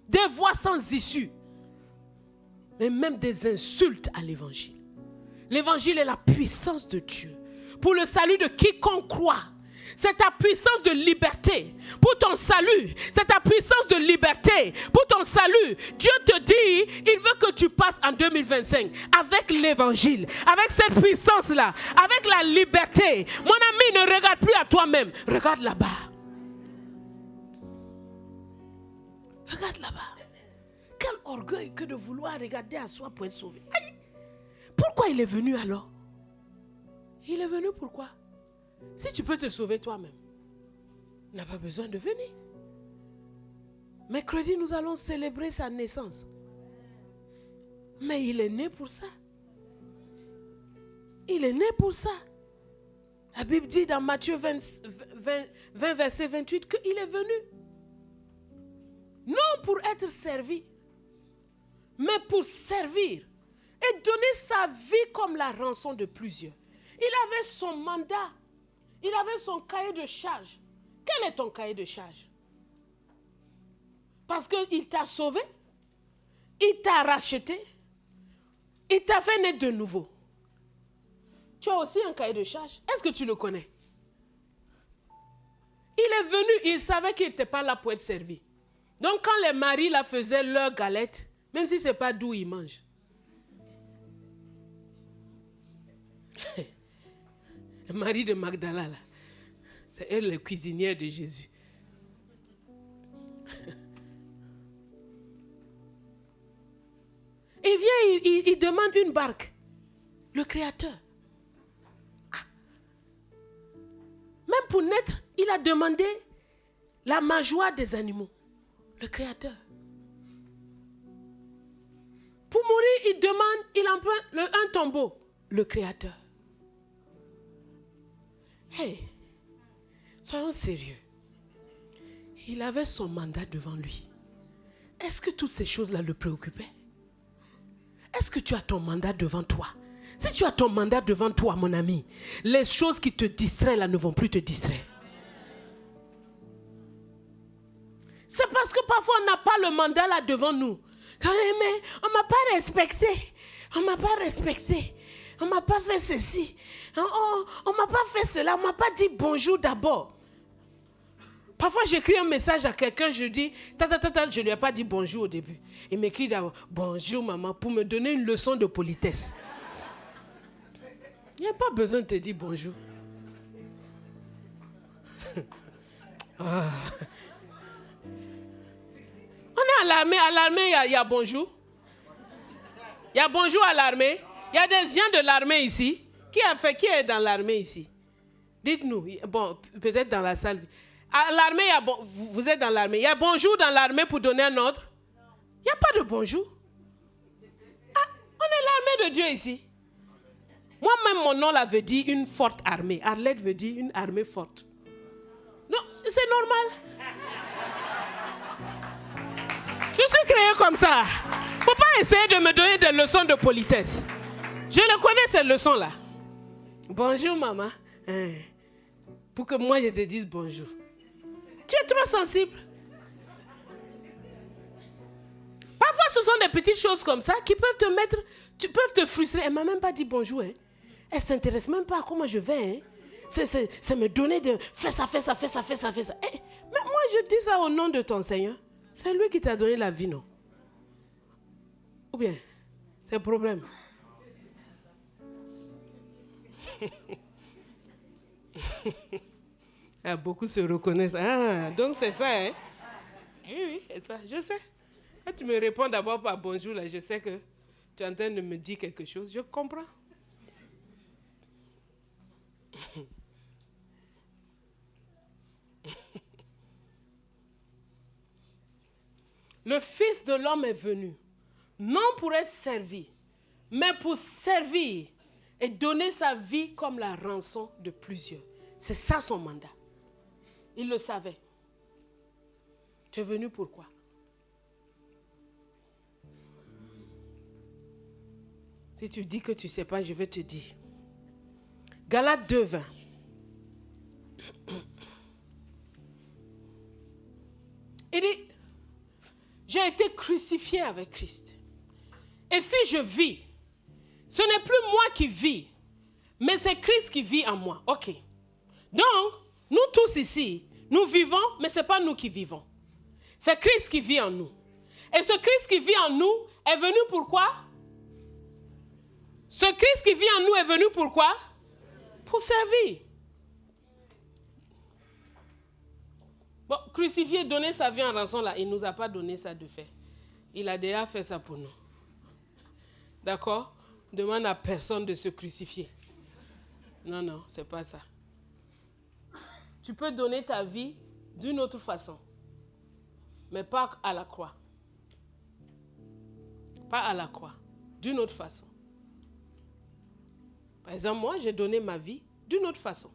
A: des voies sans issue, mais même des insultes à l'évangile. L'évangile est la puissance de Dieu pour le salut de quiconque croit. C'est ta puissance de liberté pour ton salut. C'est ta puissance de liberté pour ton salut. Dieu te dit, il veut que tu passes en 2025 avec l'évangile, avec cette puissance-là, avec la liberté. Mon ami, ne regarde plus à toi-même. Regarde là-bas. Regarde là-bas. Quel orgueil que de vouloir regarder à soi pour être sauvé. Aïe. Pourquoi il est venu alors? Il est venu pourquoi? Si tu peux te sauver toi-même, tu n'as pas besoin de venir. Mercredi, nous allons célébrer sa naissance. Mais il est né pour ça. Il est né pour ça. La Bible dit dans Matthieu 20 verset 28, qu'il est venu. Non pour être servi, mais pour servir et donner sa vie comme la rançon de plusieurs. Il avait son mandat. Il avait son cahier de charge. Quel est ton cahier de charge? Parce qu'il t'a sauvé, il t'a racheté, il t'a fait naître de nouveau. Tu as aussi un cahier de charge. Est-ce que tu le connais? Il est venu, il savait qu'il n'était pas là pour être servi. Donc quand les maris là faisaient leur galette, même si ce n'est pas d'où ils mangent. Marie de Magdala, là, c'est elle le cuisinière de Jésus. Il vient, il demande une barque. Le Créateur. Ah. Même pour naître, il a demandé la mangeoire des animaux. Le Créateur. Pour mourir, il demande, il emprunte un tombeau. Le Créateur. Hey, soyons sérieux. Il avait son mandat devant lui. Est-ce que toutes ces choses-là le préoccupaient? Est-ce que tu as ton mandat devant toi? Si tu as ton mandat devant toi, mon ami, les choses qui te distraient là ne vont plus te distraire. C'est parce que parfois on n'a pas le mandat là devant nous. Mais on ne m'a pas respecté. On ne m'a pas respecté. On ne m'a pas fait ceci. On ne m'a pas fait cela. On ne m'a pas dit bonjour d'abord. Parfois, j'écris un message à quelqu'un, je dis, je ne lui ai pas dit bonjour au début. Il m'écrit d'abord, bonjour maman, pour me donner une leçon de politesse. Il n'y a pas besoin de te dire bonjour. Ah. On est à l'armée. À l'armée, il y a bonjour. Il y a bonjour à l'armée. Il y a des gens de l'armée ici. Qui est dans l'armée ici? Dites-nous. Bon, peut-être dans la salle. À l'armée, vous êtes dans l'armée. Il y a bonjour dans l'armée pour donner un ordre? Il n'y a pas de bonjour. Ah, on est l'armée de Dieu ici. Moi-même, mon nom là veut dire une forte armée. Arlette veut dire une armée forte. Non, c'est normal. Je suis créé comme ça. Il ne faut pas essayer de me donner des leçons de politesse. Je le connais, ces leçons-là. Bonjour, maman. Pour que moi, je te dise bonjour. Tu es trop sensible. Parfois, ce sont des petites choses comme ça qui peuvent peuvent te frustrer. Elle ne m'a même pas dit bonjour. Hein. Elle ne s'intéresse même pas à comment je vais. Hein. C'est me donner de... Fais ça. Mais moi, je dis ça au nom de ton Seigneur. C'est lui qui t'a donné la vie, non? Ou bien, c'est un problème. Ah, beaucoup se reconnaissent. Ah, donc c'est ça, hein? Oui, c'est ça, je sais. Quand tu me réponds d'abord par bonjour, là, je sais que tu es en train de me dire quelque chose. Je comprends. Le Fils de l'homme est venu, non pour être servi, mais pour servir et donner sa vie comme la rançon de plusieurs. C'est ça son mandat. Il le savait. Tu es venu pourquoi? Si tu dis que tu ne sais pas, je vais te dire. Galates 2, 20. Il dit, j'ai été crucifié avec Christ. Et si je vis, ce n'est plus moi qui vis, mais c'est Christ qui vit en moi. Ok. Donc, nous tous ici, nous vivons, mais ce n'est pas nous qui vivons. C'est Christ qui vit en nous. Et ce Christ qui vit en nous est venu pourquoi? Ce Christ qui vit en nous est venu pourquoi? Pour servir. Bon, crucifier, donner sa vie en rançon, là, il ne nous a pas donné ça de fait. Il a déjà fait ça pour nous. D'accord? Demande à personne de se crucifier. Non, non, c'est pas ça. Tu peux donner ta vie d'une autre façon, mais pas à la croix. Pas à la croix, d'une autre façon. Par exemple, moi, j'ai donné ma vie d'une autre façon.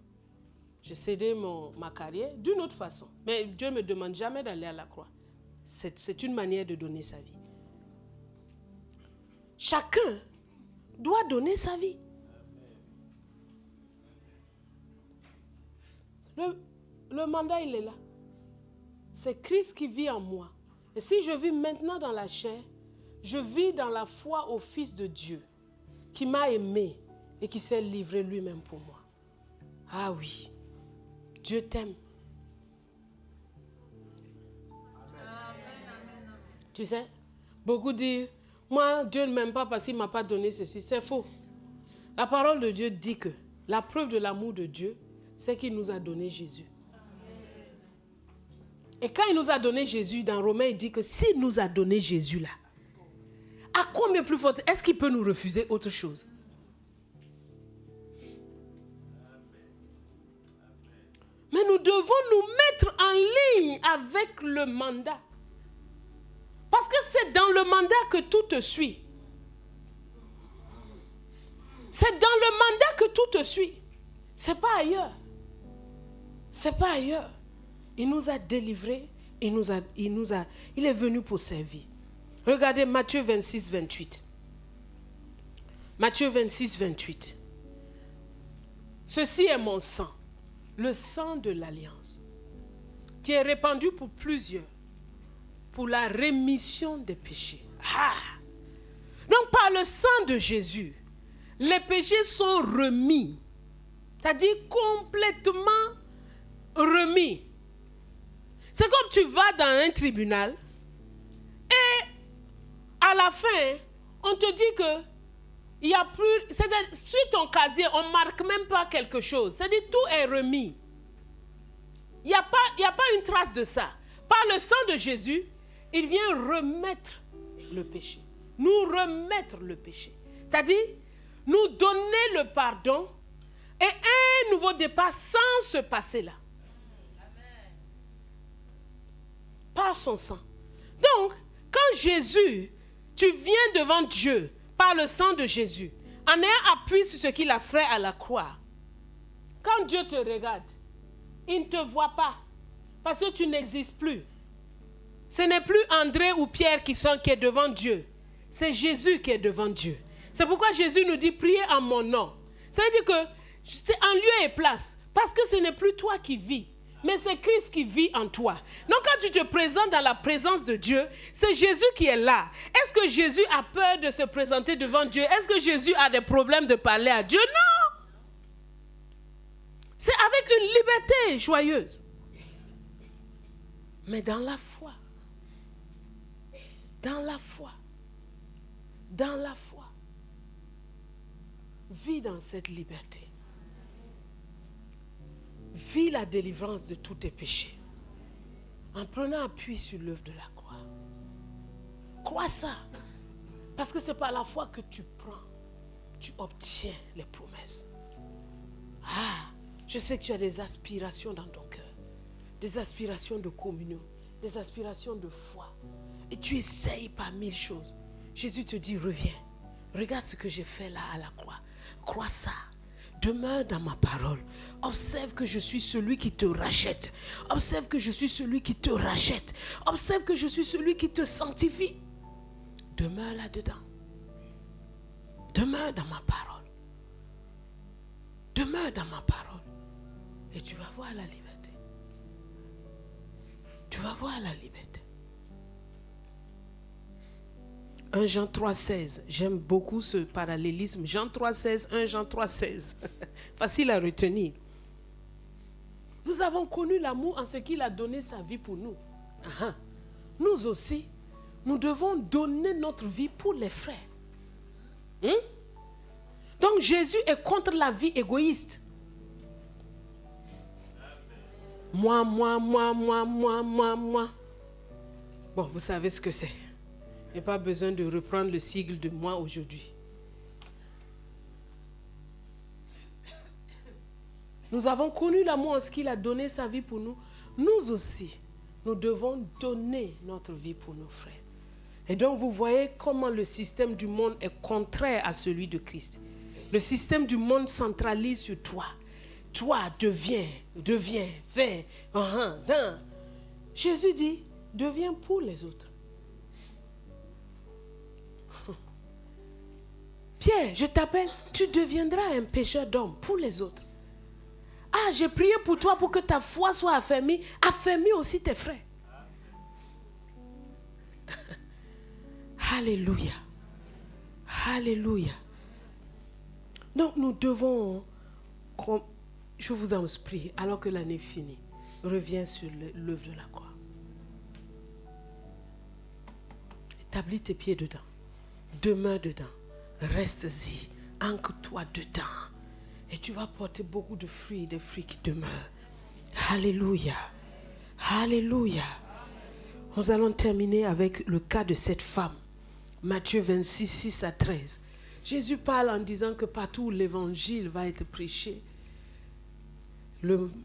A: J'ai cédé ma carrière d'une autre façon. Mais Dieu ne me demande jamais d'aller à la croix. C'est une manière de donner sa vie. Chacun doit donner sa vie. Le mandat, il est là. C'est Christ qui vit en moi. Et si je vis maintenant dans la chair, je vis dans la foi au Fils de Dieu, qui m'a aimé et qui s'est livré lui-même pour moi. Ah oui, Dieu t'aime. Tu sais, beaucoup disent, moi, Dieu ne m'aime pas parce qu'il ne m'a pas donné ceci. C'est faux. La parole de Dieu dit que la preuve de l'amour de Dieu, c'est qu'il nous a donné Jésus. Et quand il nous a donné Jésus, dans Romains, il dit que s'il nous a donné Jésus là, à combien plus fort, est-ce qu'il peut nous refuser autre chose? Mais nous devons nous mettre en ligne avec le mandat. Parce que c'est dans le mandat que tout te suit. C'est dans le mandat que tout te suit. C'est pas ailleurs. C'est pas ailleurs. Il nous a délivrés, il est venu pour servir. Regardez Matthieu 26, 28. Matthieu 26, 28. Ceci est mon sang, le sang de l'alliance, qui est répandu pour plusieurs, pour la rémission des péchés. Ah! Donc par le sang de Jésus, les péchés sont remis. C'est-à-dire complètement remis. C'est comme tu vas dans un tribunal et à la fin, on te dit que il y a plus, c'est-à-dire sur ton casier, on ne marque même pas quelque chose. C'est-à-dire tout est remis. Il n'y a pas une trace de ça. Par le sang de Jésus, il vient remettre le péché. Nous remettre le péché. C'est-à-dire nous donner le pardon et un nouveau départ sans ce passé-là. Par son sang. Donc, quand Jésus, tu viens devant Dieu par le sang de Jésus, en ayant appui sur ce qu'il a fait à la croix, quand Dieu te regarde, il ne te voit pas parce que tu n'existes plus. Ce n'est plus André ou Pierre qui est devant Dieu. C'est Jésus qui est devant Dieu. C'est pourquoi Jésus nous dit priez en mon nom. Ça veut dire que c'est en lieu et place. Parce que ce n'est plus toi qui vis, mais c'est Christ qui vit en toi. Donc quand tu te présentes dans la présence de Dieu, c'est Jésus qui est là. Est-ce que Jésus a peur de se présenter devant Dieu? Est-ce que Jésus a des problèmes de parler à Dieu? Non. C'est avec une liberté joyeuse. Mais dans la foi. Dans la foi. Dans la foi. Vis dans cette liberté. Vis la délivrance de tous tes péchés. En prenant appui sur l'œuvre de la croix. Crois ça. Parce que c'est par la foi que tu prends. Tu obtiens les promesses. Ah, je sais que tu as des aspirations dans ton cœur. Des aspirations de communion. Des aspirations de foi. Et tu essayes par 1000 choses. Jésus te dit, reviens. Regarde ce que j'ai fait là à la croix. Crois ça. Demeure dans ma parole. Observe que je suis celui qui te rachète. Observe que je suis celui qui te rachète. Observe que je suis celui qui te sanctifie. Demeure là-dedans. Demeure dans ma parole. Demeure Demeure dans ma parole et tu vas voir la liberté. Tu vas voir la liberté. 1 Jean 3,16. J'aime beaucoup ce parallélisme. Jean 3,16, 1 Jean 3,16. Facile à retenir. Nous avons connu l'amour en ce qu'il a donné sa vie pour nous. Nous aussi, nous devons donner notre vie pour les frères. Donc Jésus est contre la vie égoïste. Moi. Bon, vous savez ce que c'est. Il n'y a pas besoin de reprendre le sigle de moi aujourd'hui. Nous avons connu l'amour en ce qu'il a donné sa vie pour nous. Nous aussi, nous devons donner notre vie pour nos frères. Et donc, vous voyez comment le système du monde est contraire à celui de Christ. Le système du monde centralise sur toi. Toi, deviens, fais. Jésus dit, deviens pour les autres. Pierre, je t'appelle, tu deviendras un pécheur d'hommes pour les autres. Ah, j'ai prié pour toi pour que ta foi soit affermie. Affermis aussi tes frères. Alléluia. Alléluia. Donc nous devons, je vous en prie, alors que l'année finit, reviens sur l'œuvre de la croix. Établis tes pieds dedans. Demeure dedans. Reste-y. Ancre-toi dedans. Et tu vas porter beaucoup de fruits, des fruits qui demeurent. Alléluia. Alléluia. Nous allons terminer avec le cas de cette femme. Matthieu 26, 6 à 13. Jésus parle en disant que partout où l'évangile va être prêché,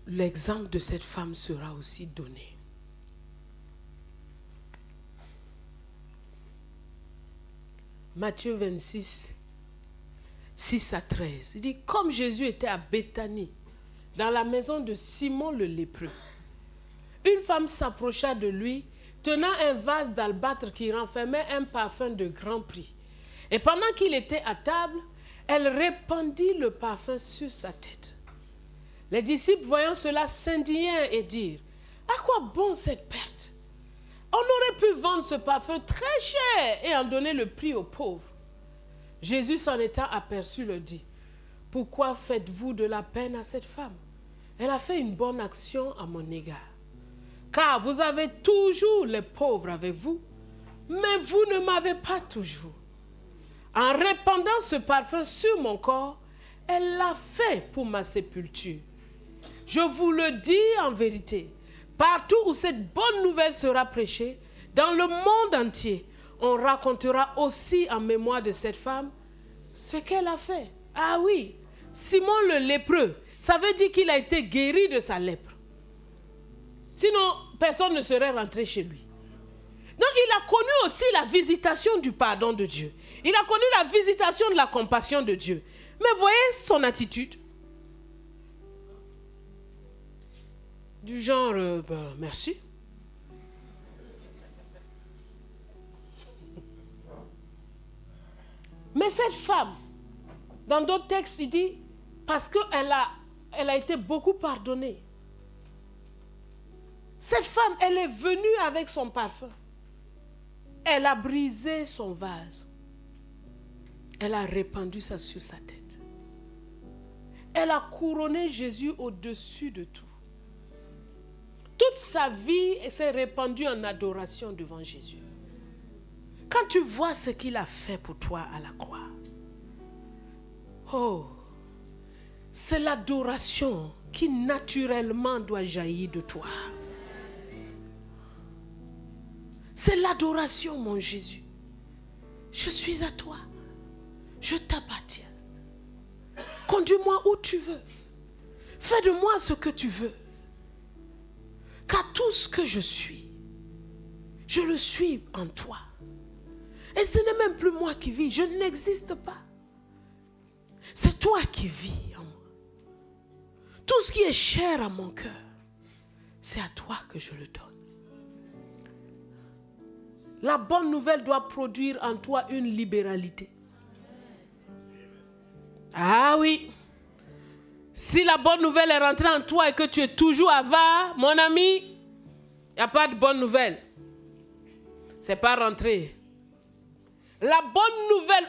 A: l'exemple de cette femme sera aussi donné. Matthieu 26, 6 à 13. Il dit, comme Jésus était à Béthanie, dans la maison de Simon le lépreux, une femme s'approcha de lui, tenant un vase d'albâtre qui renfermait un parfum de grand prix. Et pendant qu'il était à table, elle répandit le parfum sur sa tête. Les disciples, voyant cela, s'indignèrent et dirent, à quoi bon cette perte? On aurait pu vendre ce parfum très cher et en donner le prix aux pauvres. Jésus, s'en étant aperçu, leur dit, pourquoi faites-vous de la peine à cette femme? Elle a fait une bonne action à mon égard. Car vous avez toujours les pauvres avec vous, mais vous ne m'avez pas toujours. En répandant ce parfum sur mon corps, elle l'a fait pour ma sépulture. Je vous le dis en vérité, partout où cette bonne nouvelle sera prêchée, dans le monde entier, on racontera aussi en mémoire de cette femme ce qu'elle a fait. Ah oui, Simon le lépreux, ça veut dire qu'il a été guéri de sa lèpre. Sinon, personne ne serait rentré chez lui. Donc, il a connu aussi la visitation du pardon de Dieu. Il a connu la visitation de la compassion de Dieu. Mais voyez son attitude. Du genre, merci. Mais cette femme, dans d'autres textes, il dit, parce qu'elle a été beaucoup pardonnée. Cette femme, elle est venue avec son parfum. Elle a brisé son vase. Elle a répandu ça sur sa tête. Elle a couronné Jésus au-dessus de tout. Toute sa vie s'est répandue en adoration devant Jésus. Quand tu vois ce qu'il a fait pour toi à la croix, oh, c'est l'adoration qui naturellement doit jaillir de toi. C'est l'adoration, mon Jésus. Je suis à toi. Je t'appartiens. Conduis-moi où tu veux. Fais de moi ce que tu veux. Car tout ce que je suis, je le suis en toi. Et ce n'est même plus moi qui vis. Je n'existe pas. C'est toi qui vis en moi. Tout ce qui est cher à mon cœur, c'est à toi que je le donne. La bonne nouvelle doit produire en toi une libéralité. Ah oui. Si la bonne nouvelle est rentrée en toi et que tu es toujours avare, mon ami, il n'y a pas de bonne nouvelle. Ce n'est pas rentré. La bonne nouvelle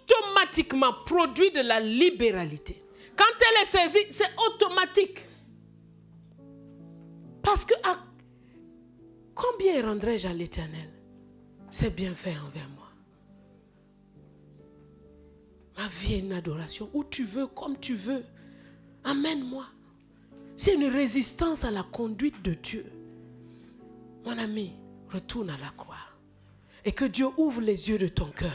A: automatiquement produit de la libéralité. Quand elle est saisie, c'est automatique. Parce que combien rendrai-je à l'Éternel ses bienfaits envers moi? Ma vie est une adoration. Où tu veux, comme tu veux. Amène-moi. C'est une résistance à la conduite de Dieu. Mon ami, retourne à la croix. Et que Dieu ouvre les yeux de ton cœur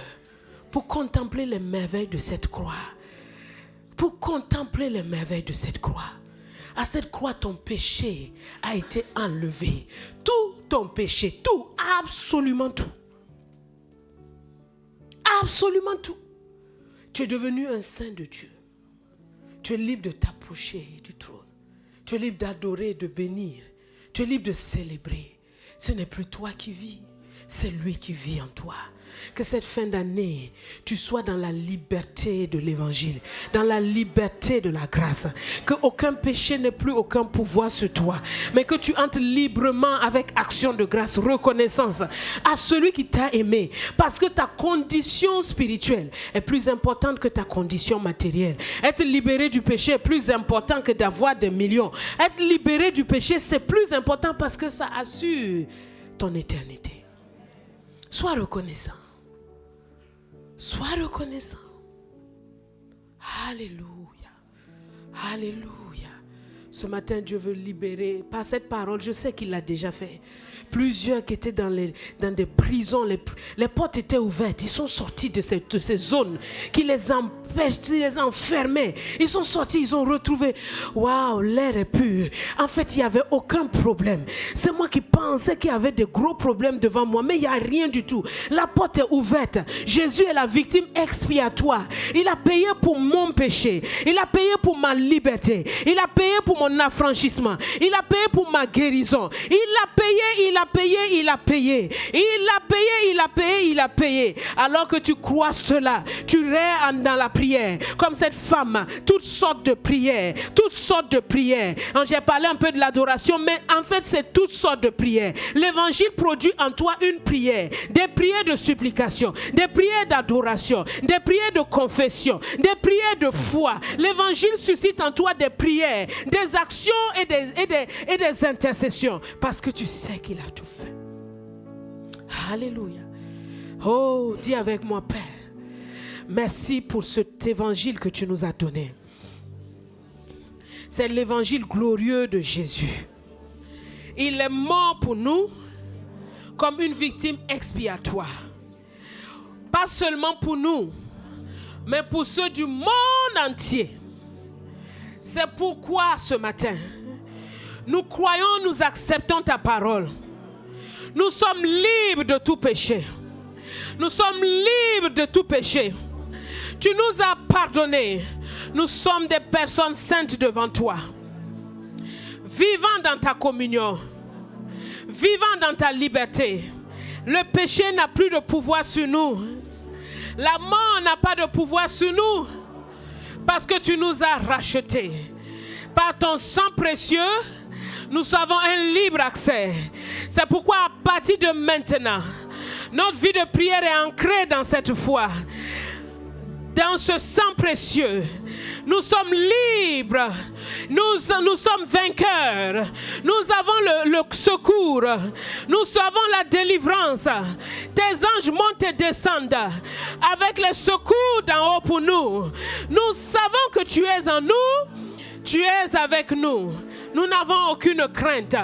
A: pour contempler les merveilles de cette croix. Pour contempler les merveilles de cette croix. À cette croix, ton péché a été enlevé. Tout ton péché, tout, absolument tout. Absolument tout. Tu es devenu un saint de Dieu. Tu es libre de t'approcher du trône. Tu es libre d'adorer, de bénir. Tu es libre de célébrer. Ce n'est plus toi qui vis, c'est lui qui vit en toi. Que cette fin d'année, tu sois dans la liberté de l'évangile, dans la liberté de la grâce. Que aucun péché n'ait plus aucun pouvoir sur toi, mais que tu entres librement avec action de grâce, reconnaissance à celui qui t'a aimé. Parce que ta condition spirituelle est plus importante que ta condition matérielle. Être libéré du péché est plus important que d'avoir des millions. Être libéré du péché, c'est plus important parce que ça assure ton éternité. Sois reconnaissant. Sois reconnaissant. Alléluia. Alléluia. Ce matin, Dieu veut libérer. Par cette parole, je sais qu'il l'a déjà fait. Plusieurs qui étaient dans des prisons, les portes étaient ouvertes. Ils sont sortis de ces zones qui les empêchent, qui les enfermaient. Ils sont sortis, ils ont retrouvé. Waouh, l'air est pur. En fait, il n'y avait aucun problème. C'est moi qui pensais qu'il y avait des gros problèmes devant moi, mais il n'y a rien du tout. La porte est ouverte. Jésus est la victime expiatoire. Il a payé pour mon péché. Il a payé pour ma liberté. Il a payé pour mon affranchissement. Il a payé pour ma guérison. Il a payé, il a payé, il a payé. Il a payé, il a payé, il a payé. Alors que tu crois cela, tu restes dans la prière. Comme cette femme, toutes sortes de prières. Toutes sortes de prières. J'ai parlé un peu de l'adoration, mais en fait, c'est toutes sortes de prières. L'évangile produit en toi une prière. Des prières de supplication, des prières d'adoration, des prières de confession, des prières de foi. L'évangile suscite en toi des prières, des actions et des intercessions. Parce que tu sais qu'il a tout fait. Alléluia. Oh, dis avec moi, Père, merci pour cet évangile que tu nous as donné. C'est l'évangile glorieux de Jésus. Il est mort pour nous comme une victime expiatoire. Pas seulement pour nous, mais pour ceux du monde entier. C'est pourquoi ce matin, nous croyons, nous acceptons ta parole. Nous sommes libres de tout péché. Nous sommes libres de tout péché. Tu nous as pardonné. Nous sommes des personnes saintes devant toi. Vivant dans ta communion. Vivant dans ta liberté. Le péché n'a plus de pouvoir sur nous. La mort n'a pas de pouvoir sur nous. Parce que tu nous as rachetés. Par ton sang précieux, nous avons un libre accès. C'est pourquoi à partir de maintenant, notre vie de prière est ancrée dans cette foi. Dans ce sang précieux, nous sommes libres, nous sommes vainqueurs, nous avons le secours, nous avons la délivrance. Tes anges montent et descendent avec les secours d'en haut pour nous. Nous savons que tu es en nous, tu es avec nous. Nous n'avons aucune crainte.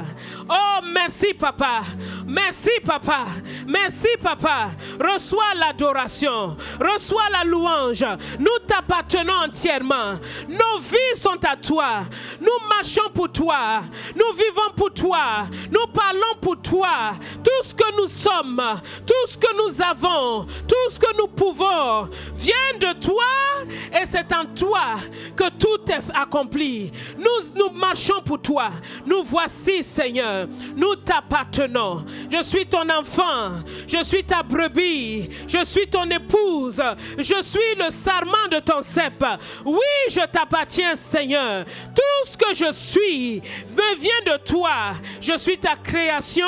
A: Oh, merci papa. Merci papa. Merci papa. Reçois l'adoration. Reçois la louange. Nous t'appartenons entièrement. Nos vies sont à toi. Nous marchons pour toi. Nous vivons pour toi. Nous parlons pour toi. Tout ce que nous sommes, tout ce que nous avons, tout ce que nous pouvons vient de toi et c'est en toi que tout est accompli. Nous marchons pour toi. Nous voici, Seigneur. Nous t'appartenons. Je suis ton enfant. Je suis ta brebis. Je suis ton épouse. Je suis le sarment de de ton cep. Oui, je t'appartiens, Seigneur. Tout ce que je suis me vient de toi. Je suis ta création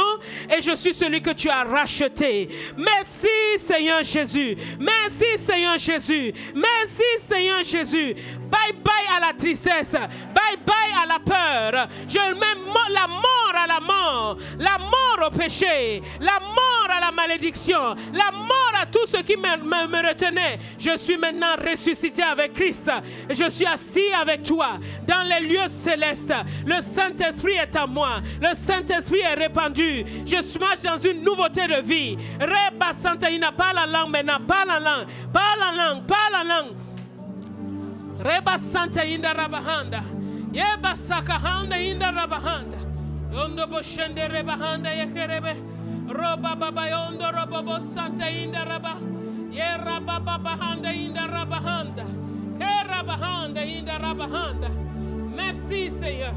A: et je suis celui que tu as racheté. Merci, Seigneur Jésus. Merci, Seigneur Jésus. Merci, Seigneur Jésus. Bye bye à la tristesse. Bye bye à la peur. Je mets la mort à la mort. La mort au péché. La mort à la malédiction. La mort à tout ce qui me retenait. Je suis maintenant ressuscité avec Christ. Et je suis assis avec toi dans les lieux célestes. Le Saint-Esprit est à moi. Le Saint-Esprit est répandu. Je marche dans une nouveauté de vie. Reba Santaïna, parle en langue maintenant. Parle en langue. Parle en langue. Parle en langue. Reba Santaïna Rabahanda. Yeba Sakahanda Inda Rabahanda. Yondo Boshende Rebahanda Yakerebe. Roba Baba Yondo Robobo Santaïna Rabah. Yera Baba Bahanda Inda Rabahanda. Kerabahanda Inda Rabahanda. Merci Seigneur.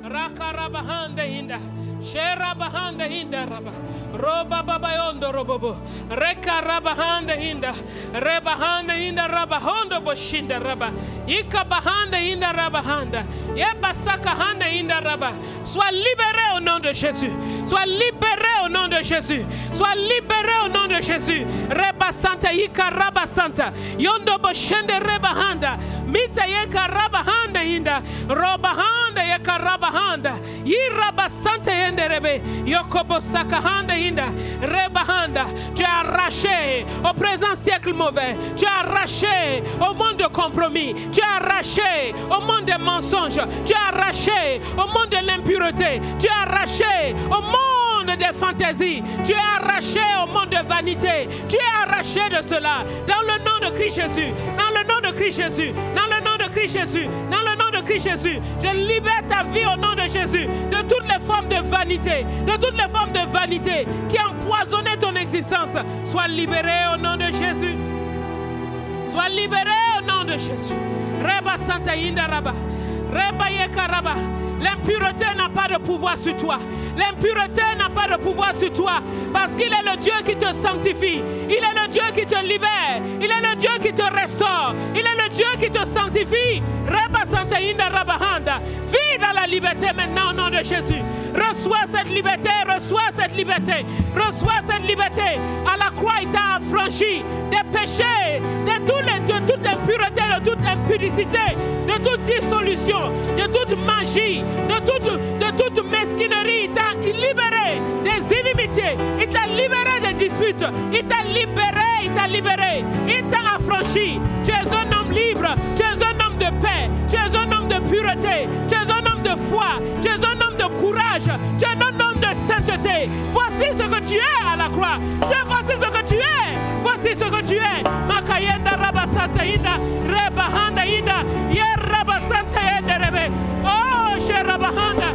A: Rakarabahanda Inda. Sherabahanda Inda Rabah. Roba Baba Yondo Robobo. Rekarabahanda Inda. Rebahanda Inda Rabahondo Boshinda Rabah. Ikabahanda Inda Rabahanda. Yebasakahanda Inda Rabah. Sois libéré au nom de Jésus. Sois libéré au nom de Jésus. Sois libéré au nom de Jésus. Reba Santa Ika Raba Santa. Yondo Boshende Rebahanda. Mita Yeka Rabahanda Inda. Robahanda Yeka Rabahanda. Yiraba Santa Yenderebe. Yokobo Sakahanda Inda. Rebahanda. Tu as arraché au présent siècle mauvais. Tu as arraché au monde de compromis. Tu as arraché au monde des mensonges. Tu as arraché au monde de l'impureté. Tu as arraché au monde des fantaisies. Tu es arraché au monde de vanité. Tu es arraché de cela. Dans le nom de Christ Jésus. Dans le nom de Christ Jésus. Dans le nom de Christ Jésus. Dans le nom de Christ Jésus. Je libère ta vie au nom de Jésus. De toutes les formes de vanité. De toutes les formes de vanité qui empoisonnaient ton existence. Sois libéré au nom de Jésus. Sois libéré au nom de Jésus. Reba Santa Inda Rabba. Reba Yeka Rabba. L'impureté n'a pas de pouvoir sur toi. L'impureté n'a pas de pouvoir sur toi. Parce qu'il est le Dieu qui te sanctifie. Il est le Dieu qui te libère. Il est le Dieu qui te restaure. Il est le Dieu qui te sanctifie. Reba Santa Inda Rabahanda. Vis dans la liberté maintenant au nom de Jésus. Reçois cette liberté. Reçois cette liberté. Reçois cette liberté. À la croix, il t'a affranchi des péchés, de toute impureté, de toute impudicité, de toute dissolution, de toute magie, de toute mesquinerie. Il t'a libéré des inimitiés. Il t'a libéré des disputes. Il t'a libéré, il t'a libéré. Il t'a affranchi. Tu es un homme libre. Tu es un homme de paix. Tu es un homme de pureté. Tu es un homme de foi. Tu es un homme de courage. Tu es un homme de sainteté. Voici ce que tu es à la croix. Voici ce que tu es. Voici ce que tu es. Makayenda Rabasanta Inda. Rebahanda Inda. Yerabasanta Inda Rebe. Oh, Sherabahanda.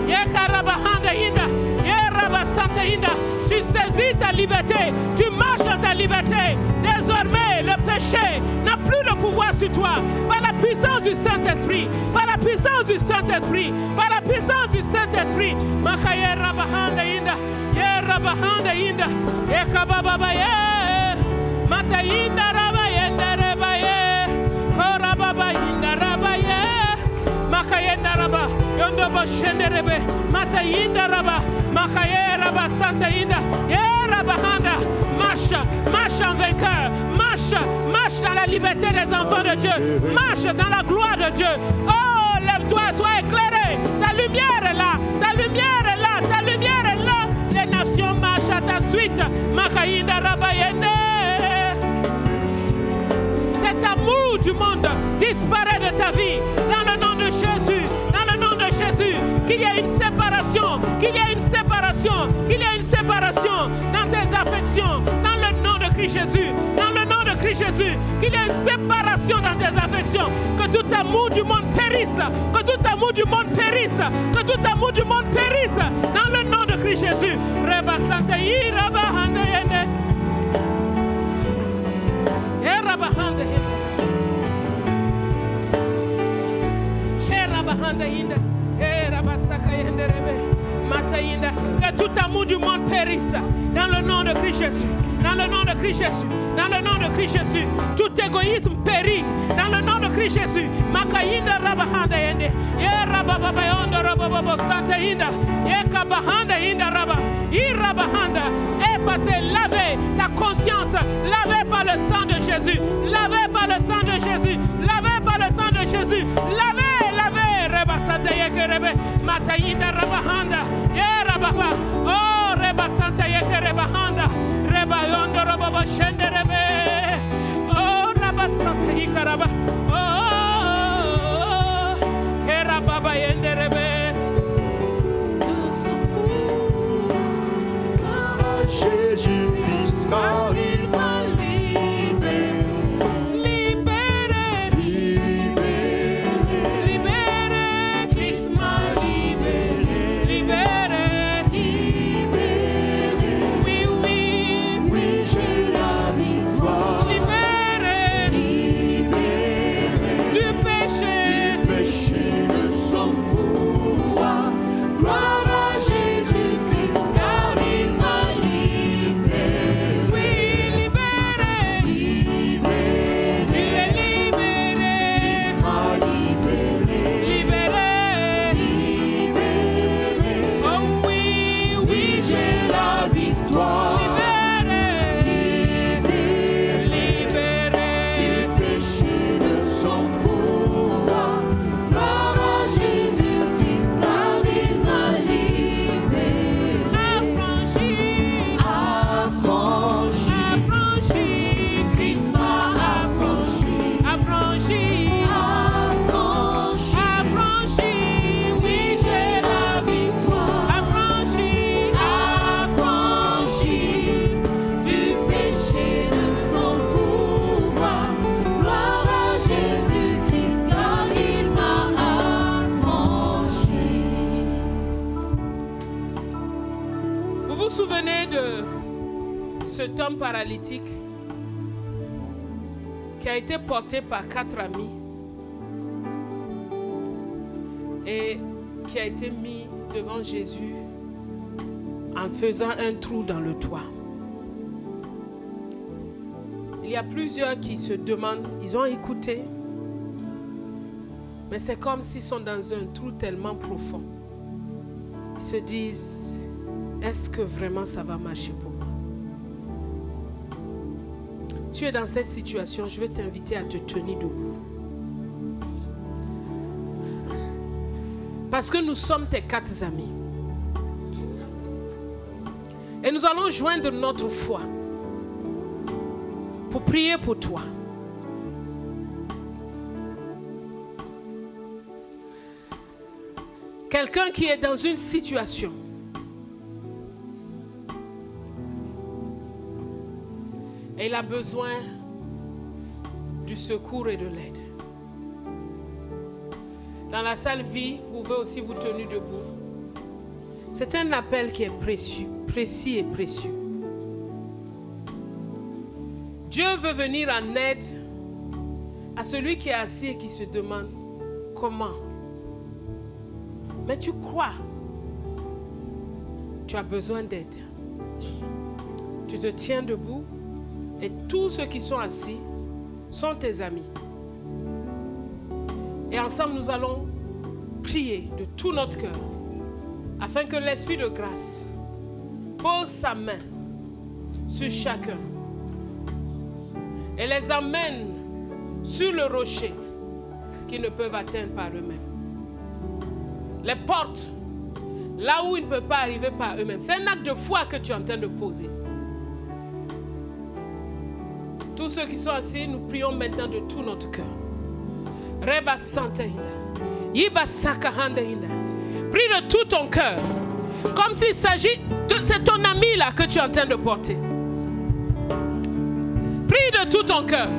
A: Yekarabahanda Inda. Yerabasanta Inda. Tu saisis ta liberté. Tu marches dans ta liberté. Désormais, le péché n'a plus de pouvoir sur toi. Par la puissance du Saint-Esprit. Par la puissance du Saint-Esprit. Par la puissance du Saint-Esprit. Makaye Rabahanda Inda. Yerabahanda Inda. Yekababa ye. Mata Inda Rabayenda Rebaye. Korababa Inda Rabaye. Makayenda Raba. Yondo Boshende Rebe. Mata Inda Raba. Makaye Raba Santa Inda. Yerabahanda. Marche en vainqueur. Marche dans la liberté des enfants de Dieu. Marche dans la gloire de Dieu. Oh, lève-toi, sois éclairé. Ta lumière est là. Ta lumière est là. Ta lumière est là. Les nations marchent à ta suite. Makaïda Rabayende. Cet amour du monde disparaît de ta vie. Dans le nom de Jésus. Dans le nom de Jésus. Qu'il y ait une séparation. Qu'il y ait une séparation. Qu'il y ait une séparation dans tes affections. Dans le nom de Christ Jésus. Dans le nom de Christ Jésus. Qu'il y ait une séparation dans tes affections. Que tout amour du monde périsse. Que tout amour du monde périsse. Que tout amour du monde périsse. Dans le nom de Christ Jésus. Reba Santa Iraba Handa Yende. Eraba Handa Yende. Sheraba Handa Yende. Eraba Saka Yende Rebe. Que tout amour du monde périsse. Dans le nom de Christ Jésus. Dans le nom de Christ Jésus. Dans le nom de Christ Jésus. Tout égoïsme périt. Dans le nom de Christ Jésus. Makayinda rabahanda yende. Ye rababa yondo rababa santa yinda. Ye kabahanda yinda raba. I rabahanda. Effacez, lavez ta conscience. Lavez par le sang de Jésus. Lavez par le sang de Jésus. Lavez par le sang de Jésus. Lavez, lavez. Reba santa yeke rebe. Matayinda rabahanda. Ye rababa. Oh, reba santa yeke rebahanda. Reba yondo rababa shende rebe. Oh, reba santa yeke raba. Oh, kera baba yende rebe.
B: Jésus-Christ, car il m'a libéré.
A: Libéré. Libéré. Christ m'a libéré. Libéré. Oui, oui.
B: Oui, j'ai la victoire.
A: Libéré. Du péché.
B: De son pouvoir. Gloire à Jésus-Christ, car il m'a libéré.
A: Oui, libéré. Tu es libéré.
B: Christ m'a libéré.
A: Libéré. Oh oui, oui,
B: Oui, j'ai la victoire.
A: libéré.
B: Du péché de son pouvoir. Gloire à Jésus-Christ, car il m'a libéré.
A: Affranchi.
B: Affranchi,
A: Affranchi.
B: Christ m'a affranchi.
A: Affranchi.
B: Affranchi,
A: Affranchi.
B: oui, j'ai la victoire.
A: Affranchi.
B: Affranchi, du péché de son pouvoir. Gloire à Jésus-Christ, car il m'a affranchi.
A: Vous vous souvenez de cet homme paralytique qui a été porté par 4 amis et qui a été mis devant Jésus en faisant un trou dans le toit. Il y a plusieurs qui se demandent, ils ont écouté, mais c'est comme s'ils sont dans un trou tellement profond. Ils se disent, est-ce que vraiment ça va marcher pour moi? Si tu es dans cette situation, je vais t'inviter à te tenir debout. Parce que nous sommes tes 4 amis. Et nous allons joindre notre foi pour prier pour toi. Quelqu'un qui est dans une situation et il a besoin du secours et de l'aide. Dans la salle vie, vous pouvez aussi vous tenir debout. C'est un appel qui est précieux, précis et précieux. Dieu veut venir en aide à celui qui est assis et qui se demande comment. Mais tu crois, tu as besoin d'aide. Tu te tiens debout et tous ceux qui sont assis sont tes amis. Et ensemble, nous allons prier de tout notre cœur afin que l'Esprit de grâce pose sa main sur chacun et les amène sur le rocher qu'ils ne peuvent atteindre par eux-mêmes. Les portes, là où ils ne peuvent pas arriver par eux-mêmes. C'est un acte de foi que tu es en train de poser. Tous ceux qui sont assis, nous prions maintenant de tout notre cœur. Reba Santa Hinda. Yiba Sakahanda Hinda. Prie de tout ton cœur. Comme s'il s'agit de... C'est ton ami là que tu es en train de porter. Prie de tout ton cœur.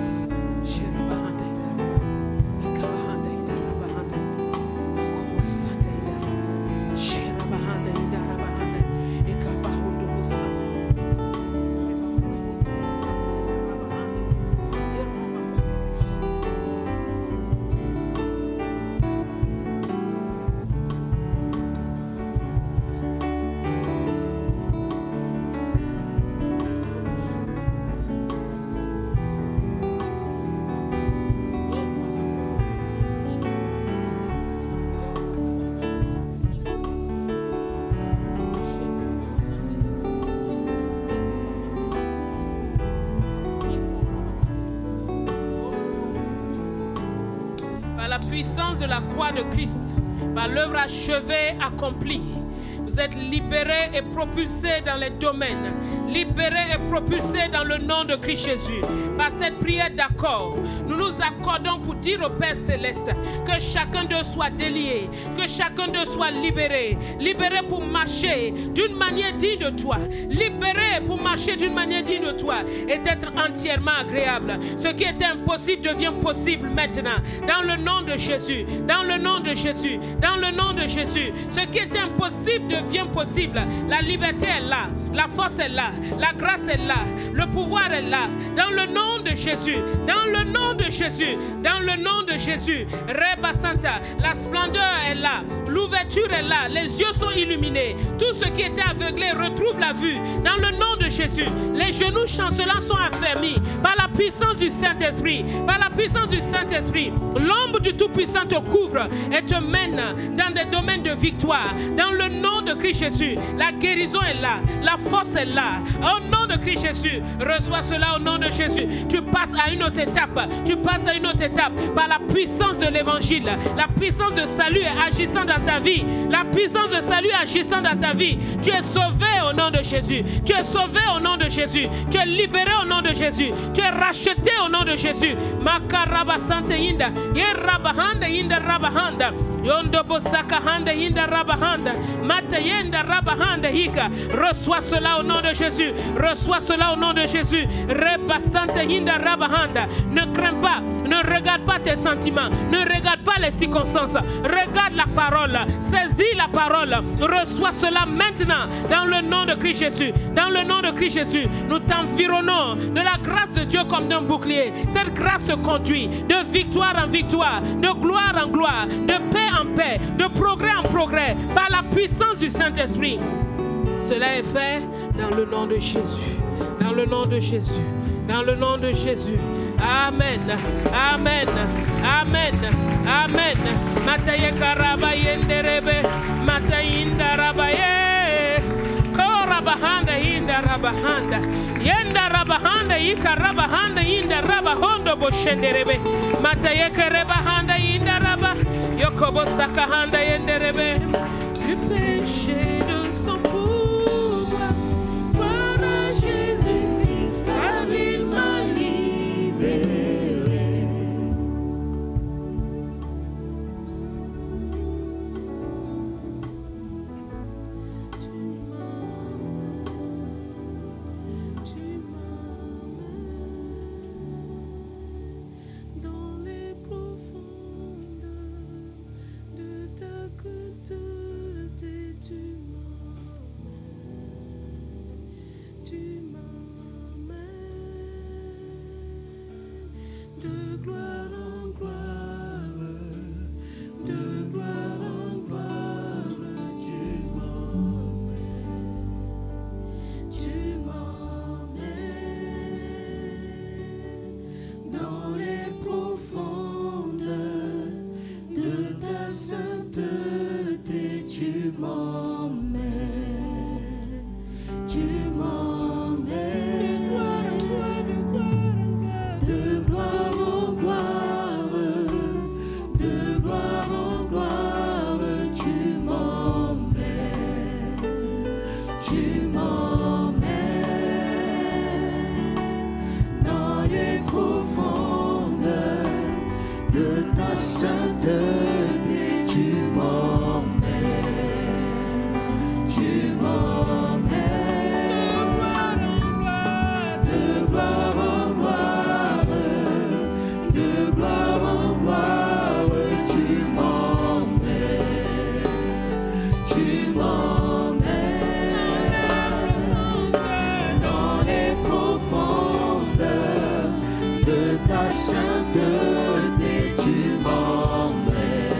A: par la puissance de la croix de Christ, par l'œuvre achevée, accomplie. Vous êtes libérés et propulsés dans les domaines, libérés et propulsés dans le nom de Christ Jésus. Par cette prière d'accord, nous nous accordons pour dire au Père Céleste que chacun d'eux soit délié, que chacun d'eux soit libéré, libéré pour marcher d'une manière digne de toi, libéré pour marcher d'une manière digne de toi et d'être entièrement agréable. Ce qui était impossible devient possible maintenant, dans le nom de Jésus, dans le nom de Jésus, dans le nom de Jésus. Ce qui était impossible devient possible. La liberté est là, la force est là, la grâce est là, le pouvoir est là. Dans le nom de Jésus, dans le nom de Jésus, dans le nom de Jésus. Reba Santa, la splendeur est là, l'ouverture est là, les yeux sont illuminés. Tout ce qui était aveuglé retrouve la vue. Dans le nom de Jésus, les genoux chancelants sont affermis par la puissance du Saint-Esprit, par la puissance du Saint-Esprit. L'ombre du Tout-Puissant te couvre et te mène dans des domaines de victoire. Dans le nom de Christ Jésus, la guérison est là, la force est là. Au nom de Christ Jésus, reçois cela au nom de Jésus. Tu passes à une autre étape, tu passes à une autre étape par la puissance de l'évangile. La puissance de salut est agissant dans ta vie. La puissance de salut agissant dans ta vie. Tu es sauvé au nom de Jésus. Tu es sauvé au nom de Jésus. Tu es libéré au nom de Jésus. Tu es racheté au nom de Jésus. Makaraba Sante Inda, Yerabahanda Inda Rabahanda. Yondo Bosaka Handa Inda Rabahanda, Matayenda Rabahanda Hika. Reçois cela au nom de Jésus. Reçois cela au nom de Jésus. Rebasante Inda Rabahanda. Ne crains pas, ne regarde pas tes sentiments, ne regarde pas les circonstances. Regarde la parole, saisis la parole. Reçois cela maintenant dans le nom de Christ Jésus. Dans le nom de Christ Jésus, nous t'environnons de la grâce de Dieu comme d'un bouclier. Cette grâce te conduit de victoire en victoire, de gloire en gloire, de paix en paix, de progrès en progrès, par la puissance du Saint-Esprit. Cela est fait dans le nom de Jésus. Dans le nom de Jésus. Dans le nom de Jésus. Amen. Amen. Amen. Amen. Mataye karaba yenderebe. Matayinda rabaye. Korabahanda hinda rabahanda. Yenda rabahanda yika rabahanda yinda rabahondo boshenderebe. Mataye kerebahanda yinda raba. Yokobo sakahanda yenderebe. Du péché de son pouvoir.
B: Voilà Jésus-Christ, car il m'a libéré.
A: Dans les profondeurs de ta côte, tu m'emmènes de gloire en gloire, de gloire en gloire,
B: Tu m'emmènes dans les profondeurs de ta sainteté. Tu m'emmènes de gloire en gloire, de gloire en gloire. Tu m'emmènes dans les profondeurs de ta sainteté. Tu m'emmènes de gloire en gloire, de gloire en gloire. Tu m'emmènes dans les profondeurs de ta sainteté. Tu m'emmènes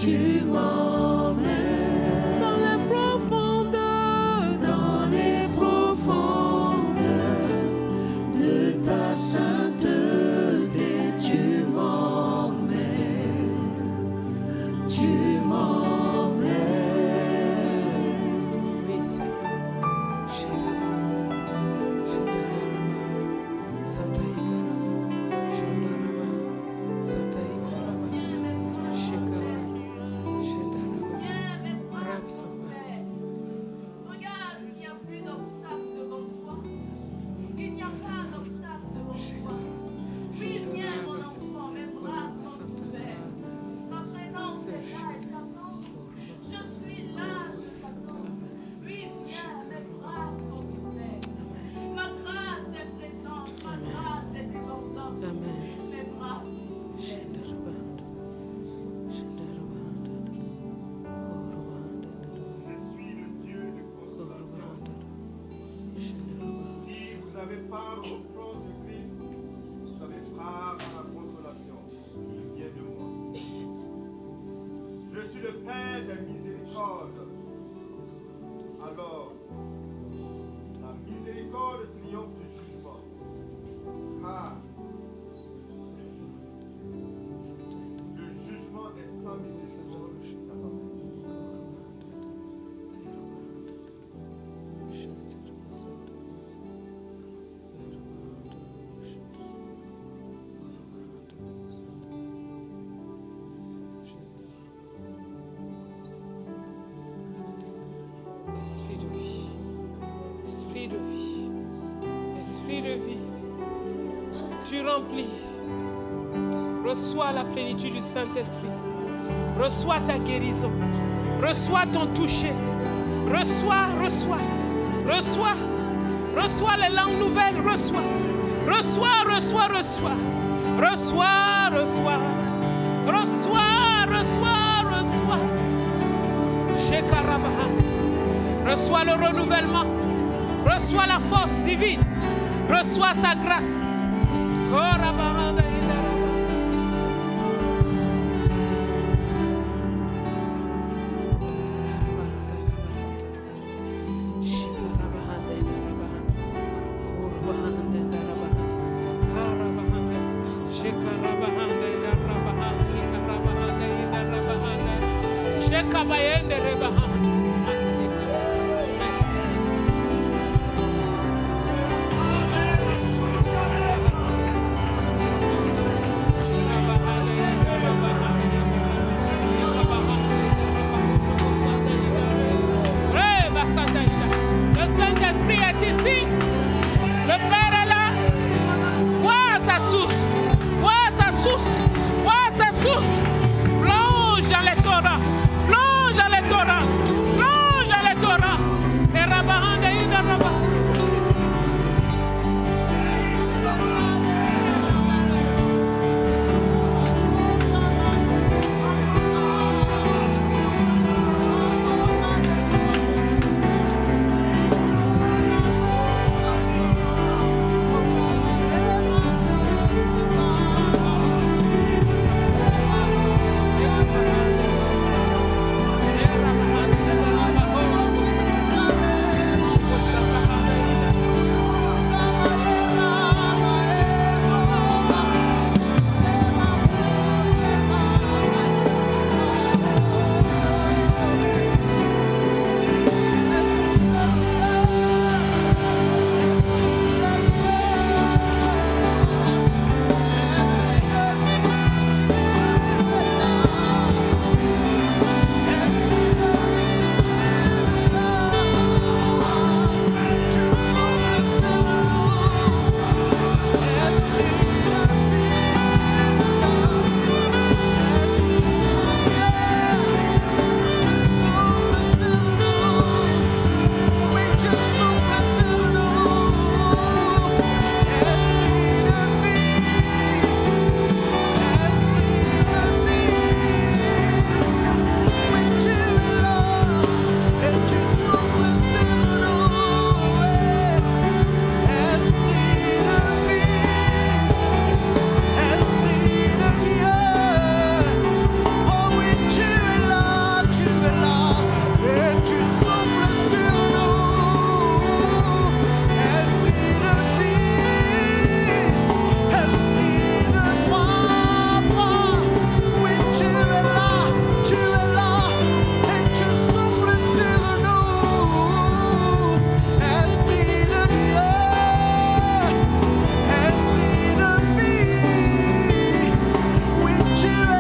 B: tu m'emmènes
A: dans les profondeurs
B: de ta sainteté, tu m'emmènes, tu m'emmènes.
A: Oui, Seigneur. Santa Igaraba, Shandaraba, Santa Igaraba, Shigaraba, Shandaraba, Krapsamba.
C: Regarde, il n'y a plus d'obstacle devant toi. Il n'y a pas d'obstacle devant toi. Oui, viens mon enfant, mes bras sont ouverts. Ma présence est là, elle t'attend. Je suis là, je t'attends. Oui, viens, mes bras sont ouverts. Ma grâce est présente, ma grâce est débordante.
A: Amen.
C: Mes bras sont ouverts.
A: Shandaraba, Shandaraba,
D: Je suis le Dieu de consolation. Si vous avez part aux forces de Christ, vous avez part à la consolation qui vient de moi. Je suis le Père des miséricordes. Alors, la miséricorde triomphe du jugement. Car le jugement est sans miséricorde.
A: Esprit de vie, esprit de vie, esprit de vie, tu remplis. Reçois la plénitude du Saint-Esprit. Reçois ta guérison. Reçois ton toucher. Reçois les langues nouvelles. Reçois. Shekarabaha. Reçois le renouvellement. Reçois la force divine. Reçois sa grâce. Korabaha Idaraba. Le Saint-Esprit est ici. Le Père est là. Vois sa source. Plonge dans les Torahs.
B: Tu es